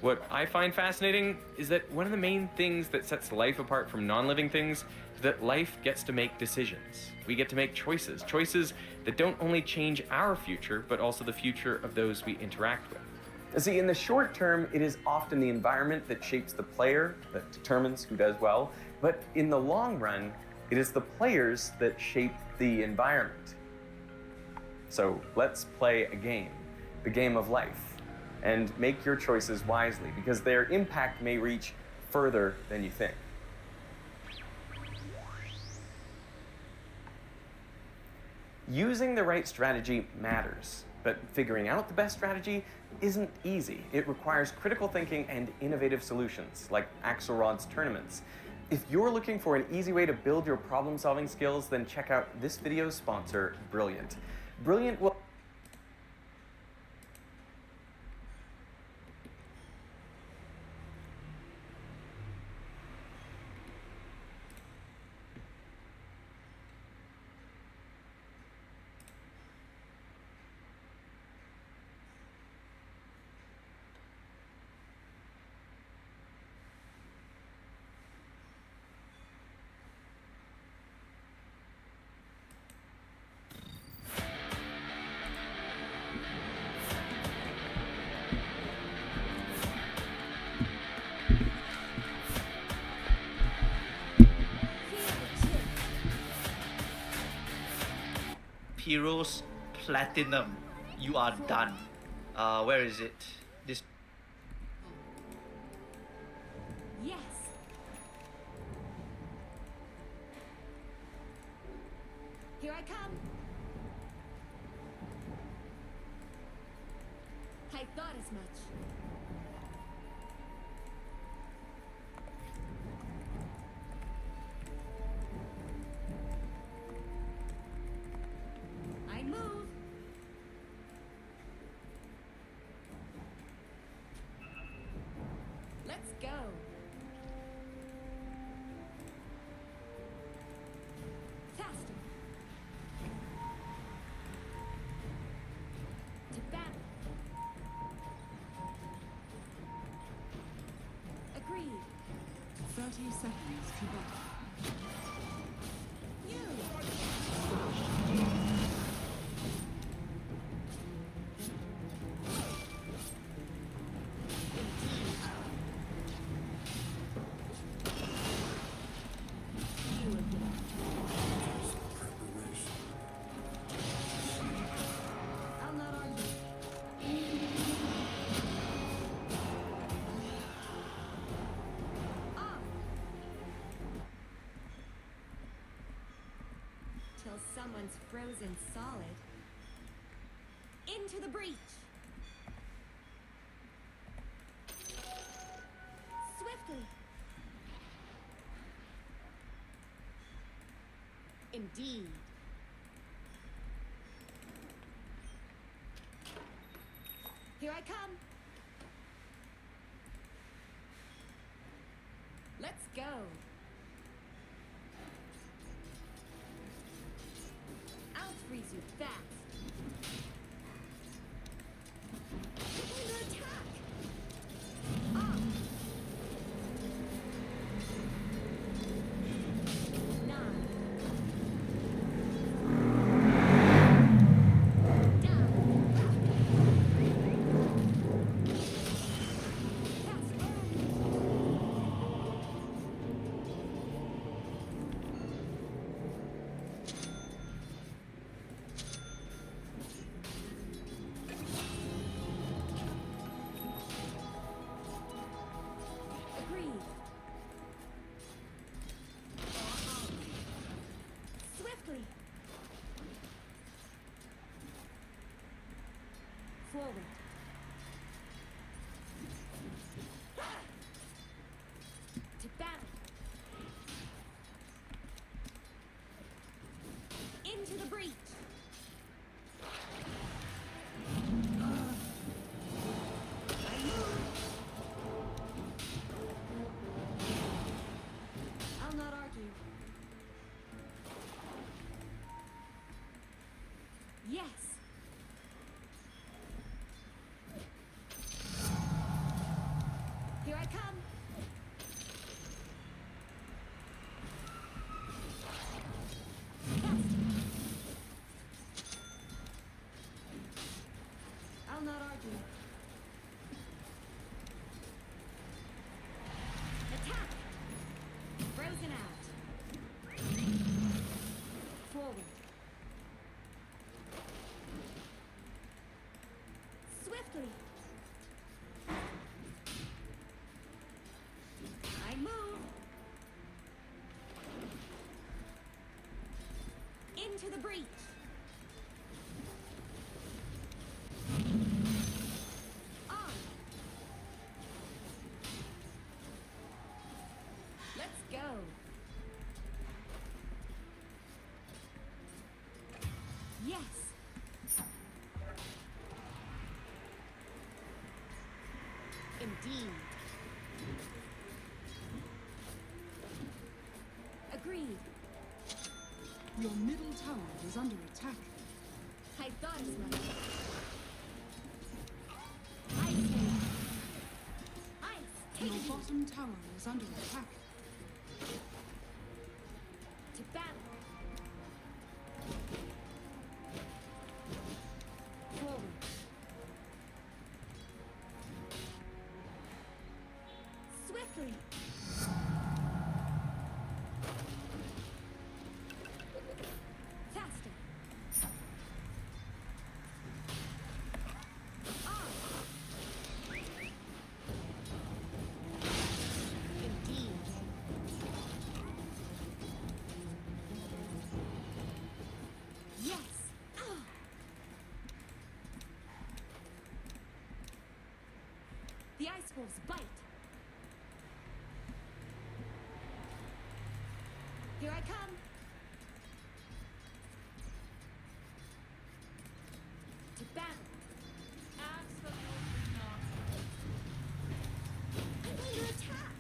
What I find fascinating is that one of the main things that sets life apart from non-living things is that life gets to make decisions. We get to make choices, choices that don't only change our future, but also the future of those we interact with. See, in the short term, it is often the environment that shapes the player, that determines who does well, but in the long run, it is the players that shape the environment. So let's play a game, the game of life. And make your choices wisely, because their impact may reach further than you think. Using the right strategy matters, but figuring out the best strategy isn't easy. It requires critical thinking and innovative solutions, like Axelrod's tournaments. If you're looking for an easy way to build your problem-solving skills, then check out this video's sponsor, Brilliant. Brilliant will... Heroes Platinum. You are done. Where is it? This. Yes. Here I come. I thought as much. I move. Let's go. Faster. To battle. Agreed. 30 seconds to battle. I'll not argue. Up. Till someone's frozen solid. Into the breach. Swiftly. Indeed. Here I come. Let's go. I'll freeze you fast. Under attack. Up. 9. Down. Fast Agreed. Swiftly. Forward. To battle. Into the breach. Yes. Here I come. I'll not argue. Attack! Frozen out. Forward. Swiftly. I move. Into the breach. On. Let's go. Yes. Indeed. Agreed. Your middle tower is under attack. I thought as much. Ice Age. Ice, take Your it. bottom tower is under attack. To battle. Forward. Swiftly. Faster. On. Indeed. Yes. Ah. The ice wolves bite. Here I come. To battle. Absolutely not. I'm under attack.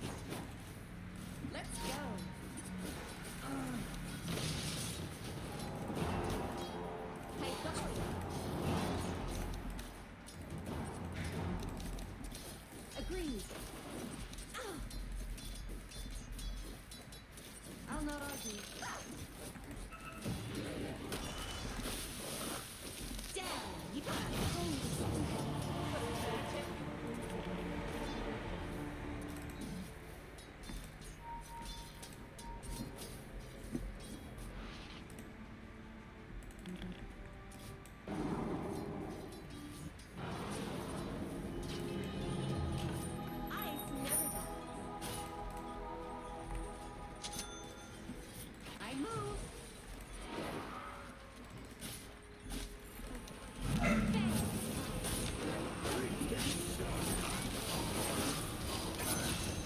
Let's go. I got you. Agreed. Ah. I'll not argue. Down. You got Ice never dies. I move.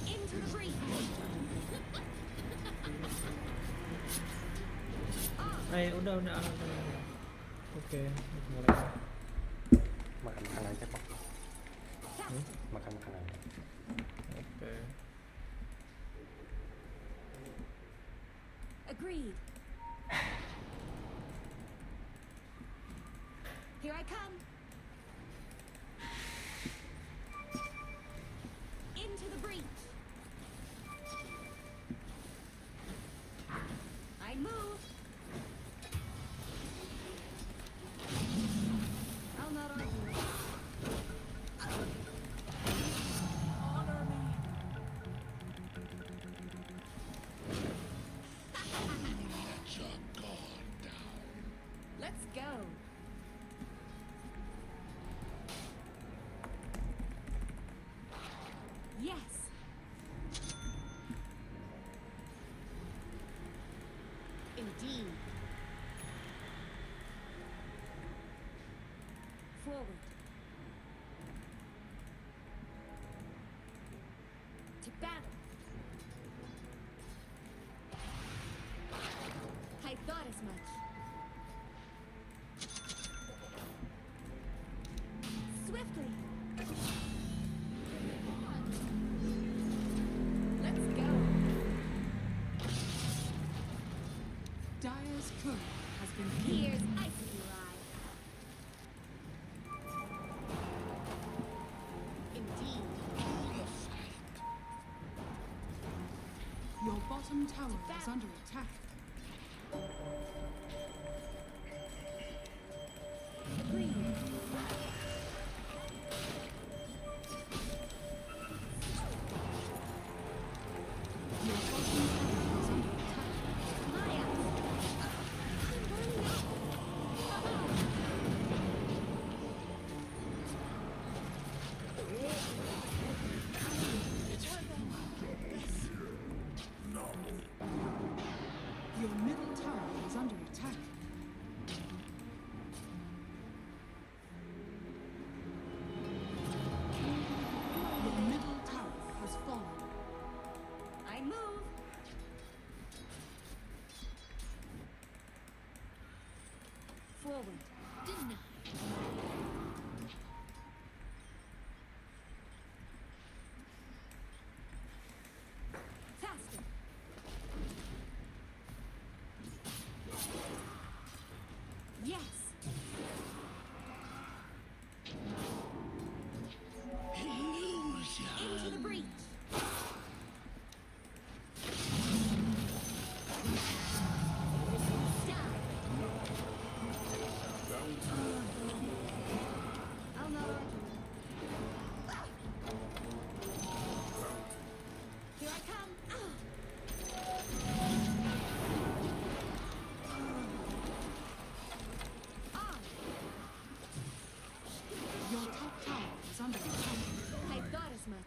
Into the breach. Udah. Oke, mulai. Makan aja kok. Makan aja. Oke. Agreed. Here I come. Into the breach. I move. I'll not argue. Honor me. Let your guard down. Let's go. Yes. Indeed. Forward. To battle. I thought as much. Swiftly. Let's go. Dire's turret has been Here's ice in your eye. bottom tower is under attack. Agreed. Your bottom tower is under attack. Maya. Your middle tower is under attack. Your middle tower has fallen. I move. Forward. Denied. Faster. Yes. Into the breach. I'll not argue. Here I come. On. Your top tower is under attack. I thought as much.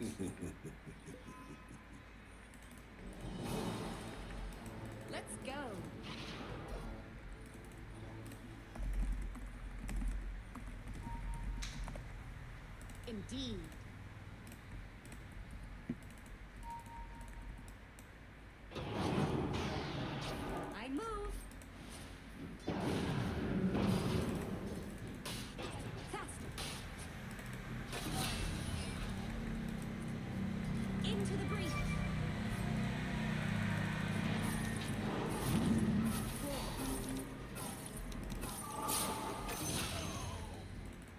Let's go. Indeed. I move. Faster. Into the breach.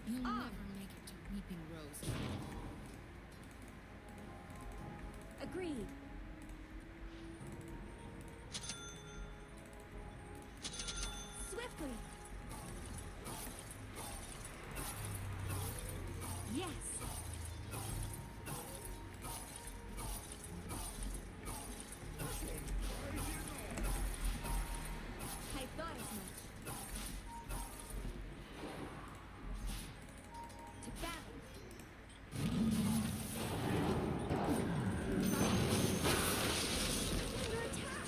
You'll never make it to Weeping Rose. Agreed. Swiftly. Yes. I thought as much. To battle. Under attack.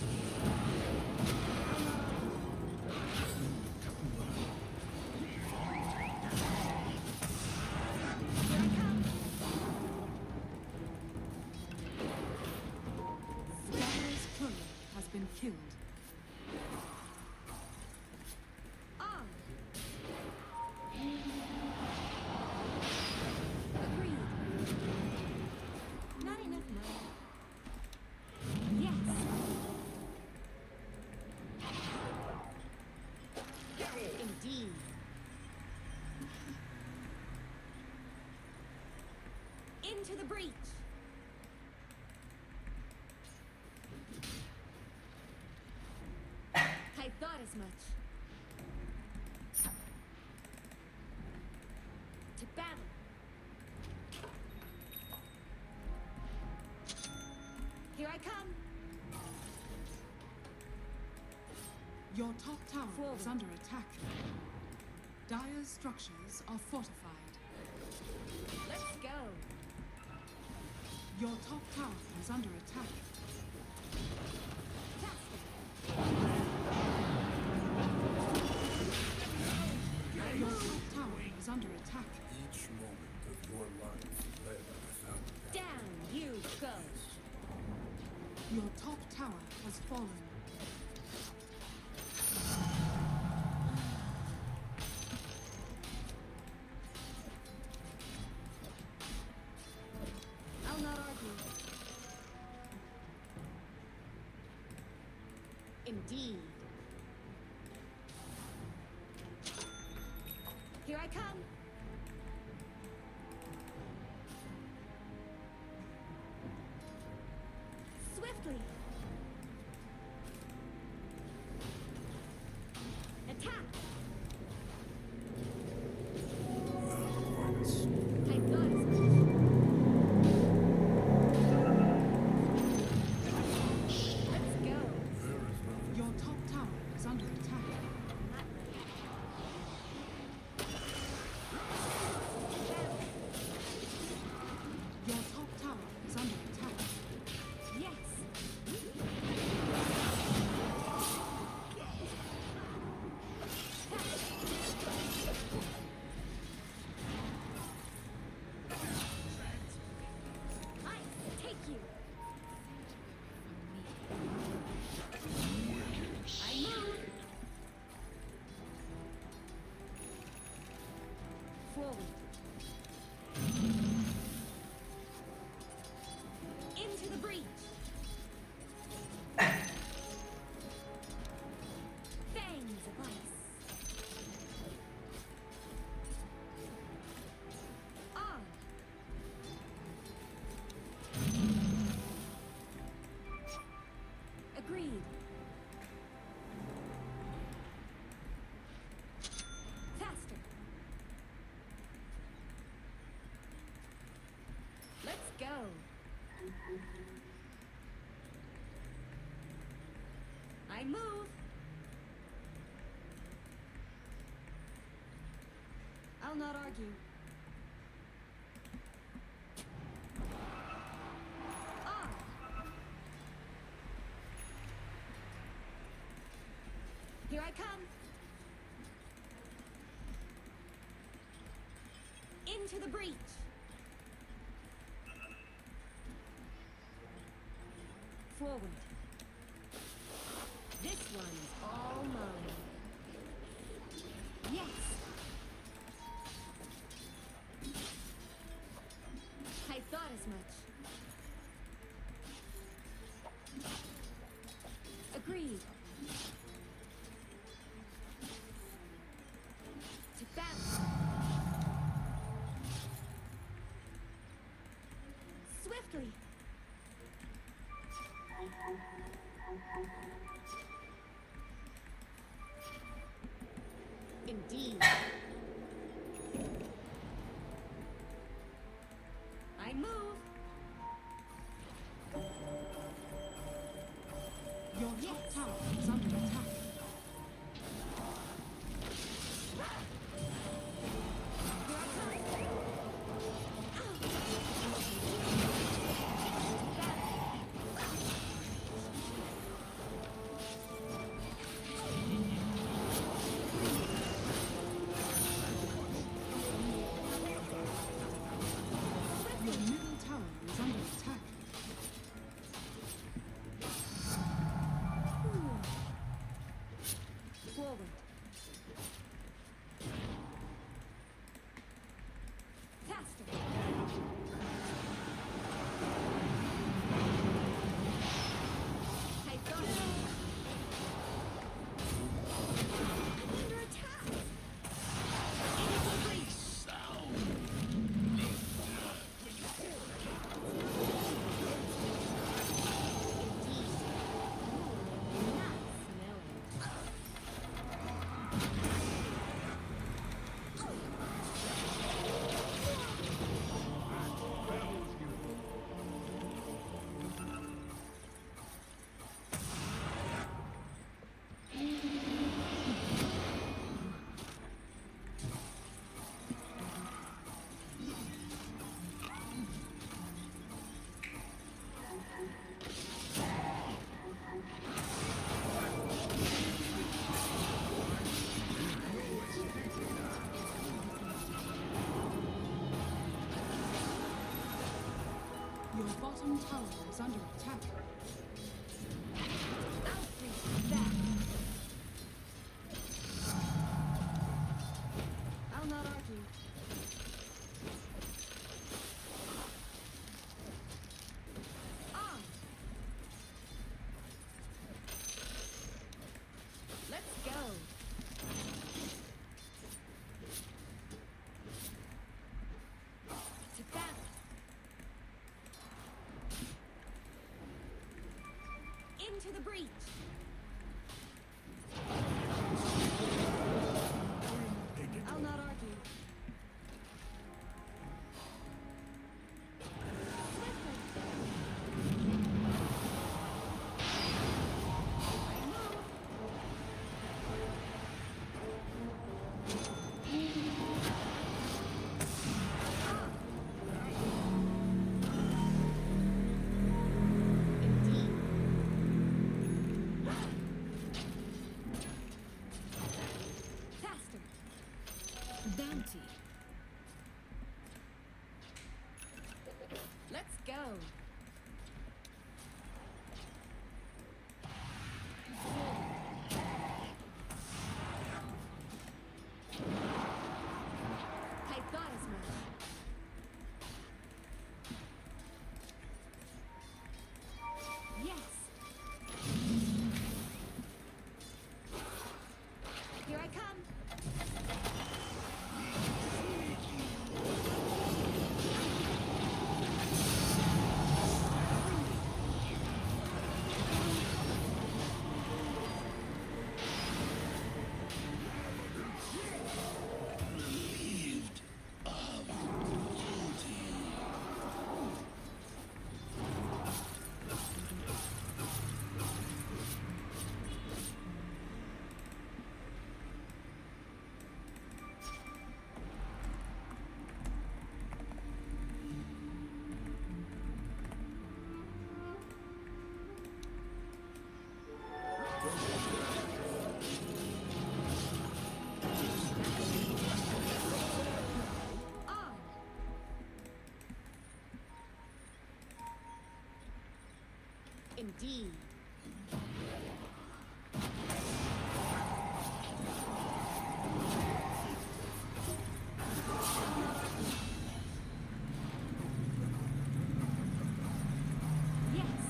Here I come. Dyer's courier has been killed. On. Agreed. Not enough money. Yes. Indeed. Into the breach. I thought as much. To battle. Here I come. Your top tower Forward. is under attack. Dyer's structures are fortified. Let's go. Your top tower is under attack. Faster. Your top tower is under attack. Each moment of your life led without doubt. Down you go. Your top tower has fallen. I'll not argue. Indeed. Here I come. Swiftly. Forward. Into the breach. Fangs of ice. On. Agreed. Faster. Let's go. I move. I'll not argue. On. Here I come. Into the breach. Forward. This one's all mine. Yes. I thought as much. Agreed. To battle. Swiftly. Indeed. I move. Your top tower is under attack. Your middle tower is under attack. Forward. Faster. I thought it. Under attack. Into the breach. Your bottom tower is under attack. Outreach back. I'll not argue. On. Let's go. To battle. Into the breach. I'll not argue. Faster. Bounty. Let's go. I thought Indeed. Yes.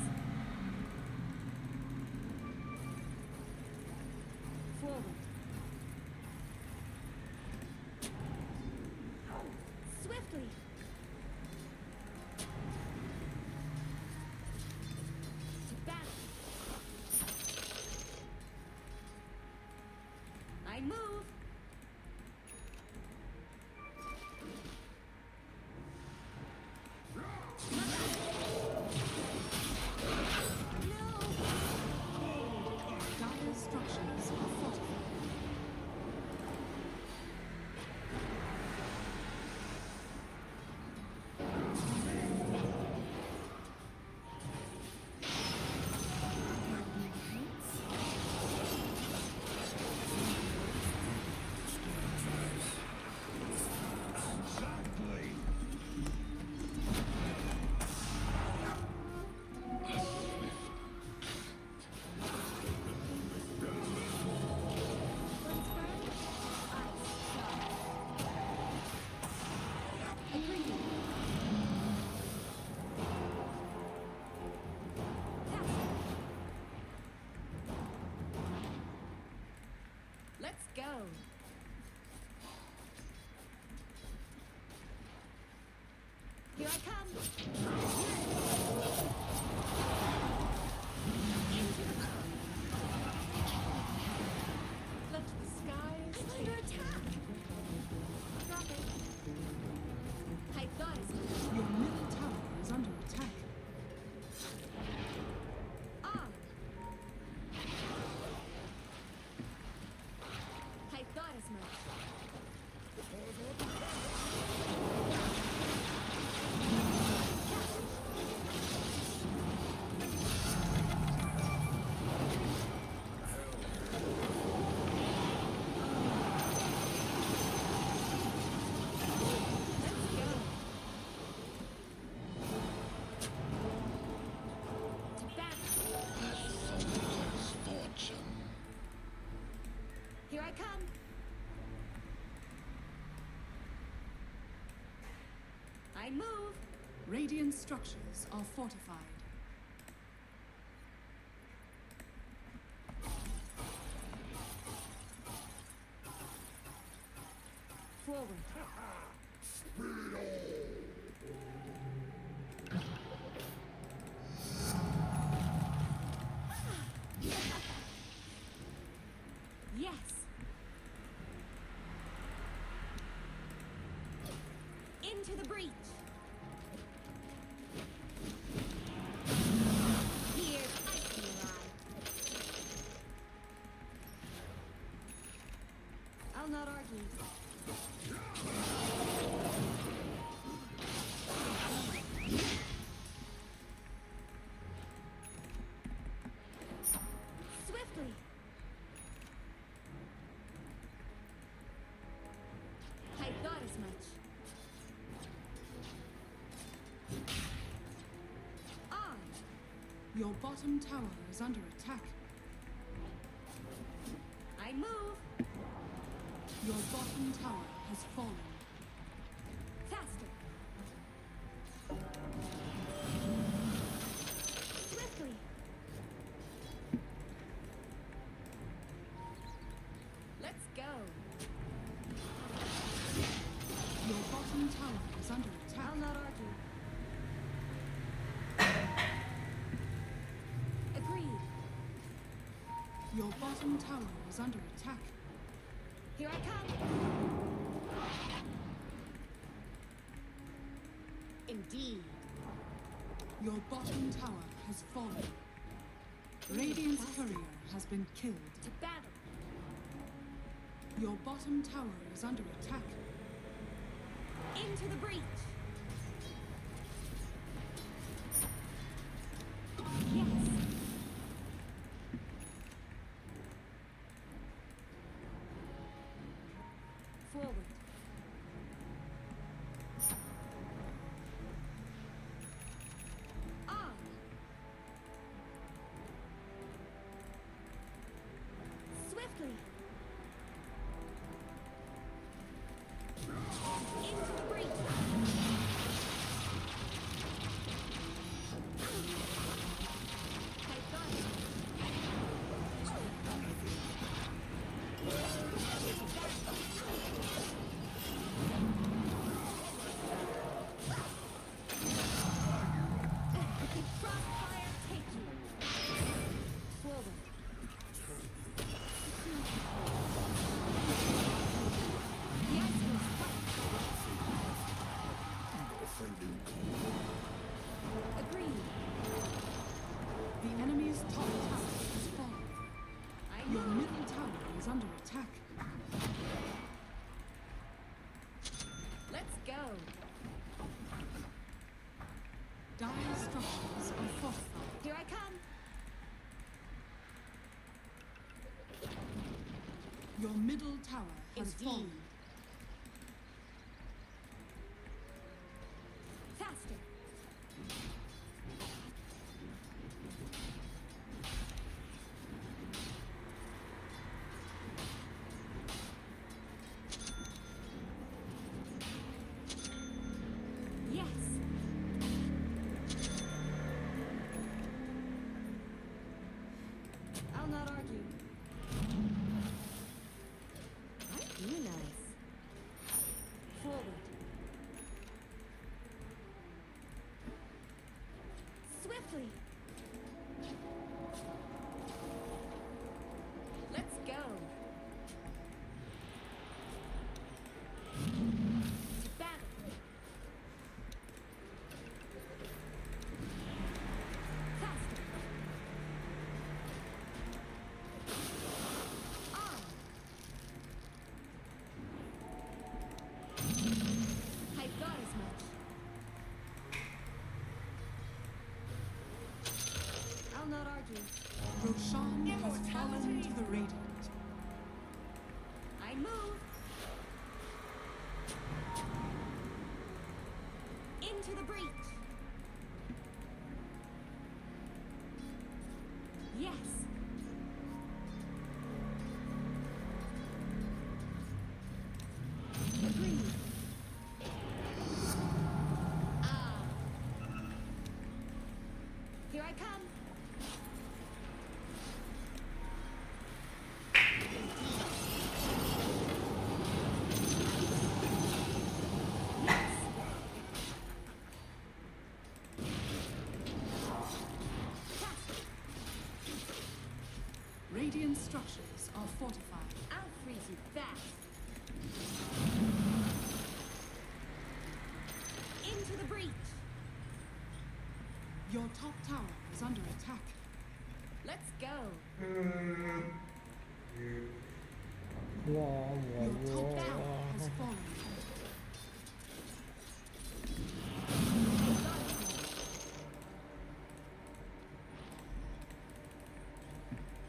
Forward. Swiftly. To battle. I move. Dire structures are fortified. Exactly. Let's go. Here I come. Let the skies under attack. Drop it. I thought as much. Your middle tower is under attack. On. I thought as much. Let's go. To battle. Fortune. Here I come. I move. Radiant structures are fortified. Forward. Yes. Into the breach. Here, I see your eye. I'll not argue. Swiftly. I thought as much. On. Your bottom tower is under attack. I move. Your bottom tower has fallen. Faster. Swiftly. Let's go. Your bottom tower is under attack. I'll not argue. Agreed. Your bottom tower is under attack. Here I come. Indeed. Your bottom tower has fallen. Radiant's courier has been killed. To battle. Your bottom tower is under attack. Into the breach. Yes. Forward. On. structures are fortified. Here I come. Your middle tower has Indeed. fallen. Faster. Yes. I'll not argue. Aren't you nice? Forward. Swiftly. Let's go. To battle. Faster. On. I thought as much. I'll not argue. Roshan has fallen to the Radiant. I move. Into the breach. Yes. Agreed. Ah. Here I come. Radiant structures are fortified. I'll freeze you fast. Into the breach. Your top tower is under attack. Let's go. Your top tower has fallen.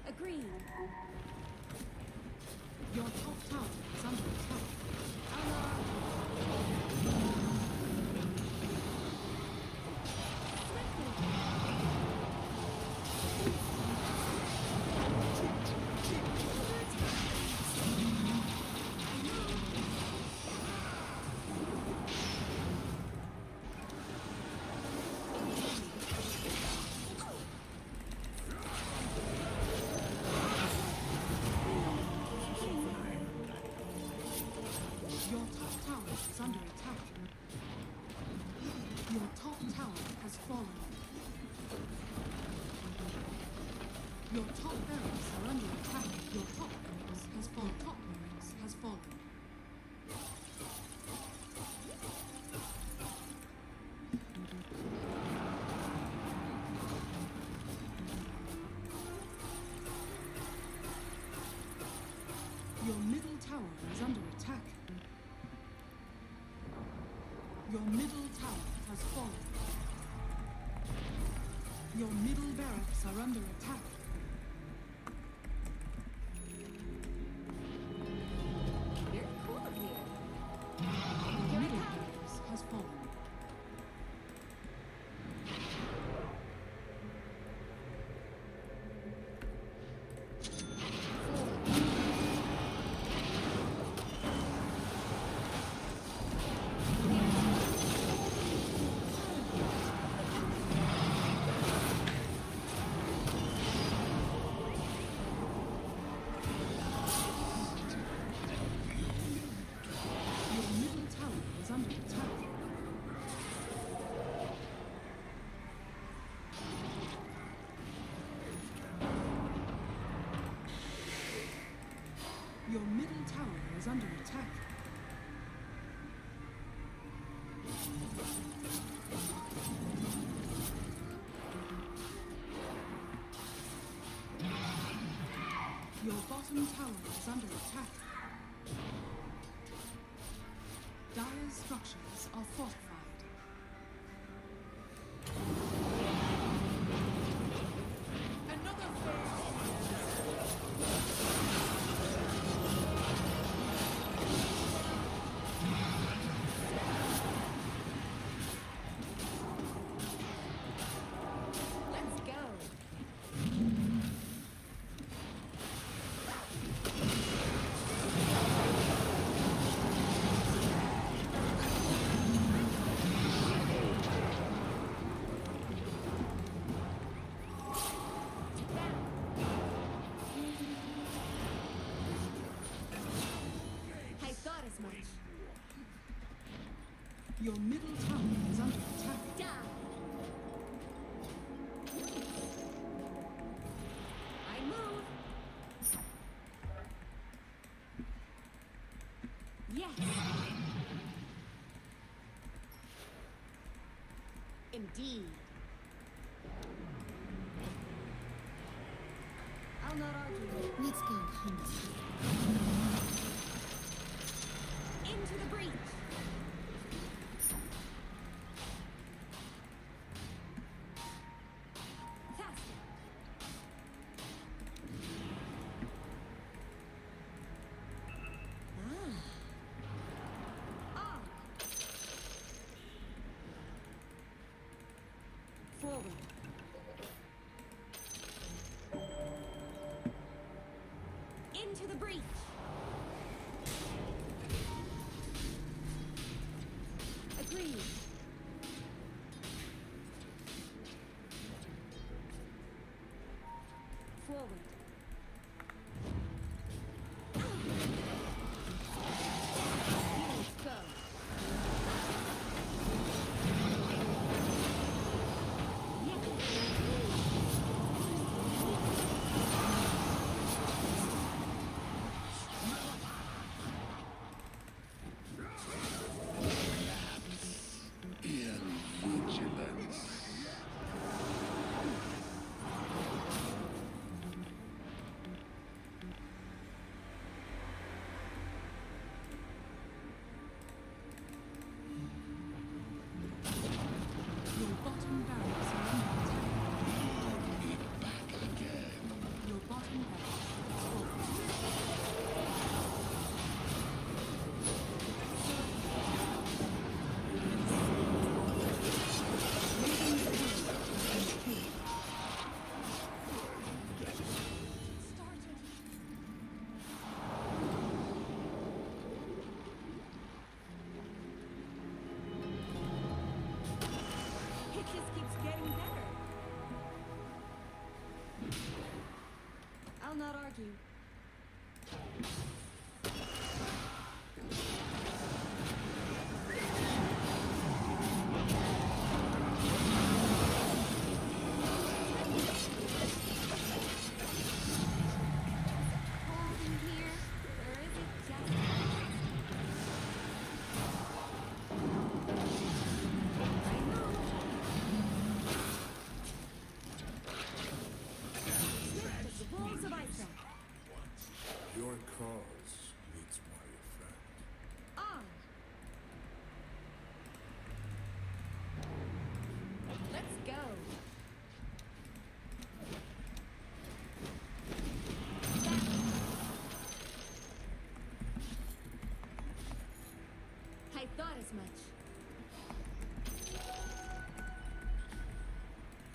Agreed. Your top tower is under attack. I'll not argue. Your top tower is under attack. Your top tower has fallen. Your top barracks are under attack. Your top barracks has fallen. Top barracks has fallen. Your middle tower is under attack. Your middle tower has fallen. Your middle barracks are under attack. You're cool here. Your middle barracks has fallen. Your middle tower is under attack. Your middle tower is under attack. Your bottom tower is under attack. Dire's structures are fortified. Your middle tower is under attack. Die. I move. Yes. Indeed. I'll not argue. Let's go hunt. Into the breach. Faster. Ah. Forward. Into the breach. Agreed. Forward. Go. Your bottom barracks are under attack. Your bottom barracks has fallen. It just keeps getting better. I'll not argue. Cold in here, or is it just I know. Swift as the wolves of Isaac. Your cause meets my friend. On. Let's go. I thought as much.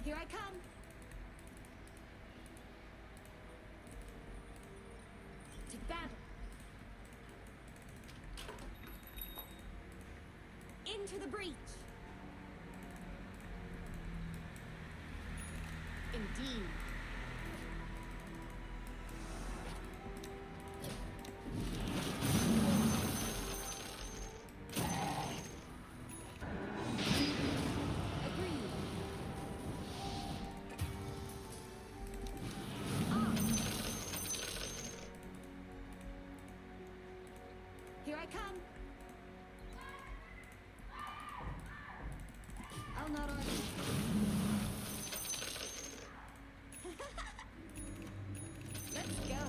Here I come. To battle. Into the breach. Indeed. Agreed. On. Here I come. I'll not argue. Let's go.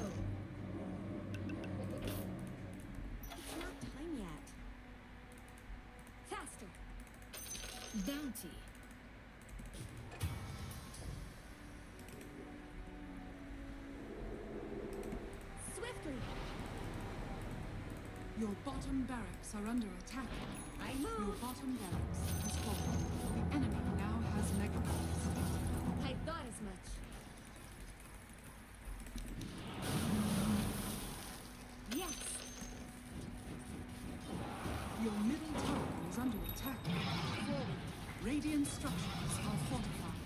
It's not time yet. Faster. Bounty. Swiftly. Your bottom barracks are under attack. I Your move. bottom barracks has fallen. The enemy now has megabots. I thought as much. Yes. Your middle tower is under attack. Forward. Radiant structures are fortified.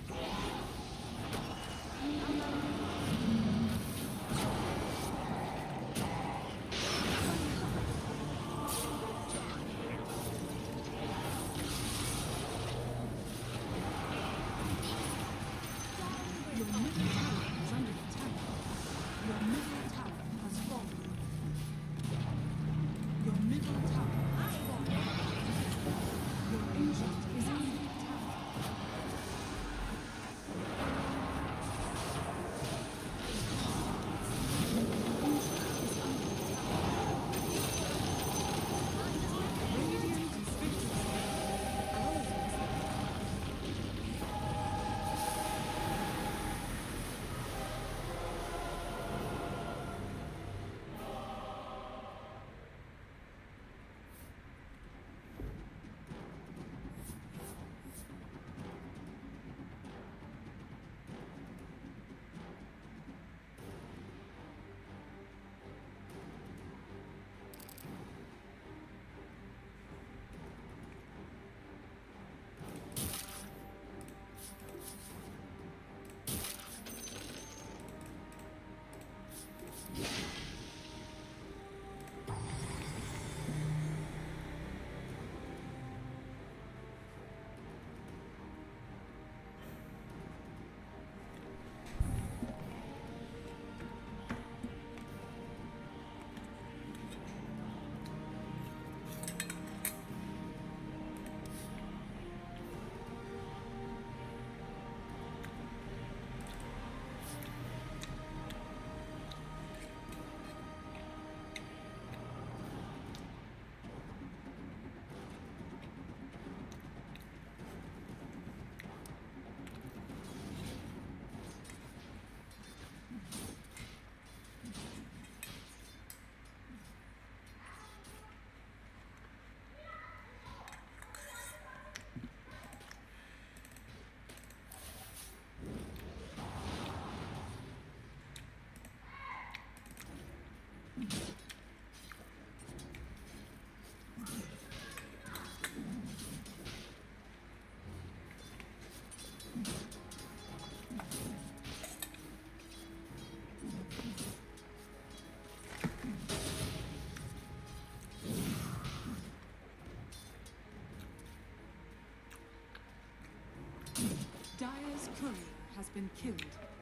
I'll not argue. courier has been killed.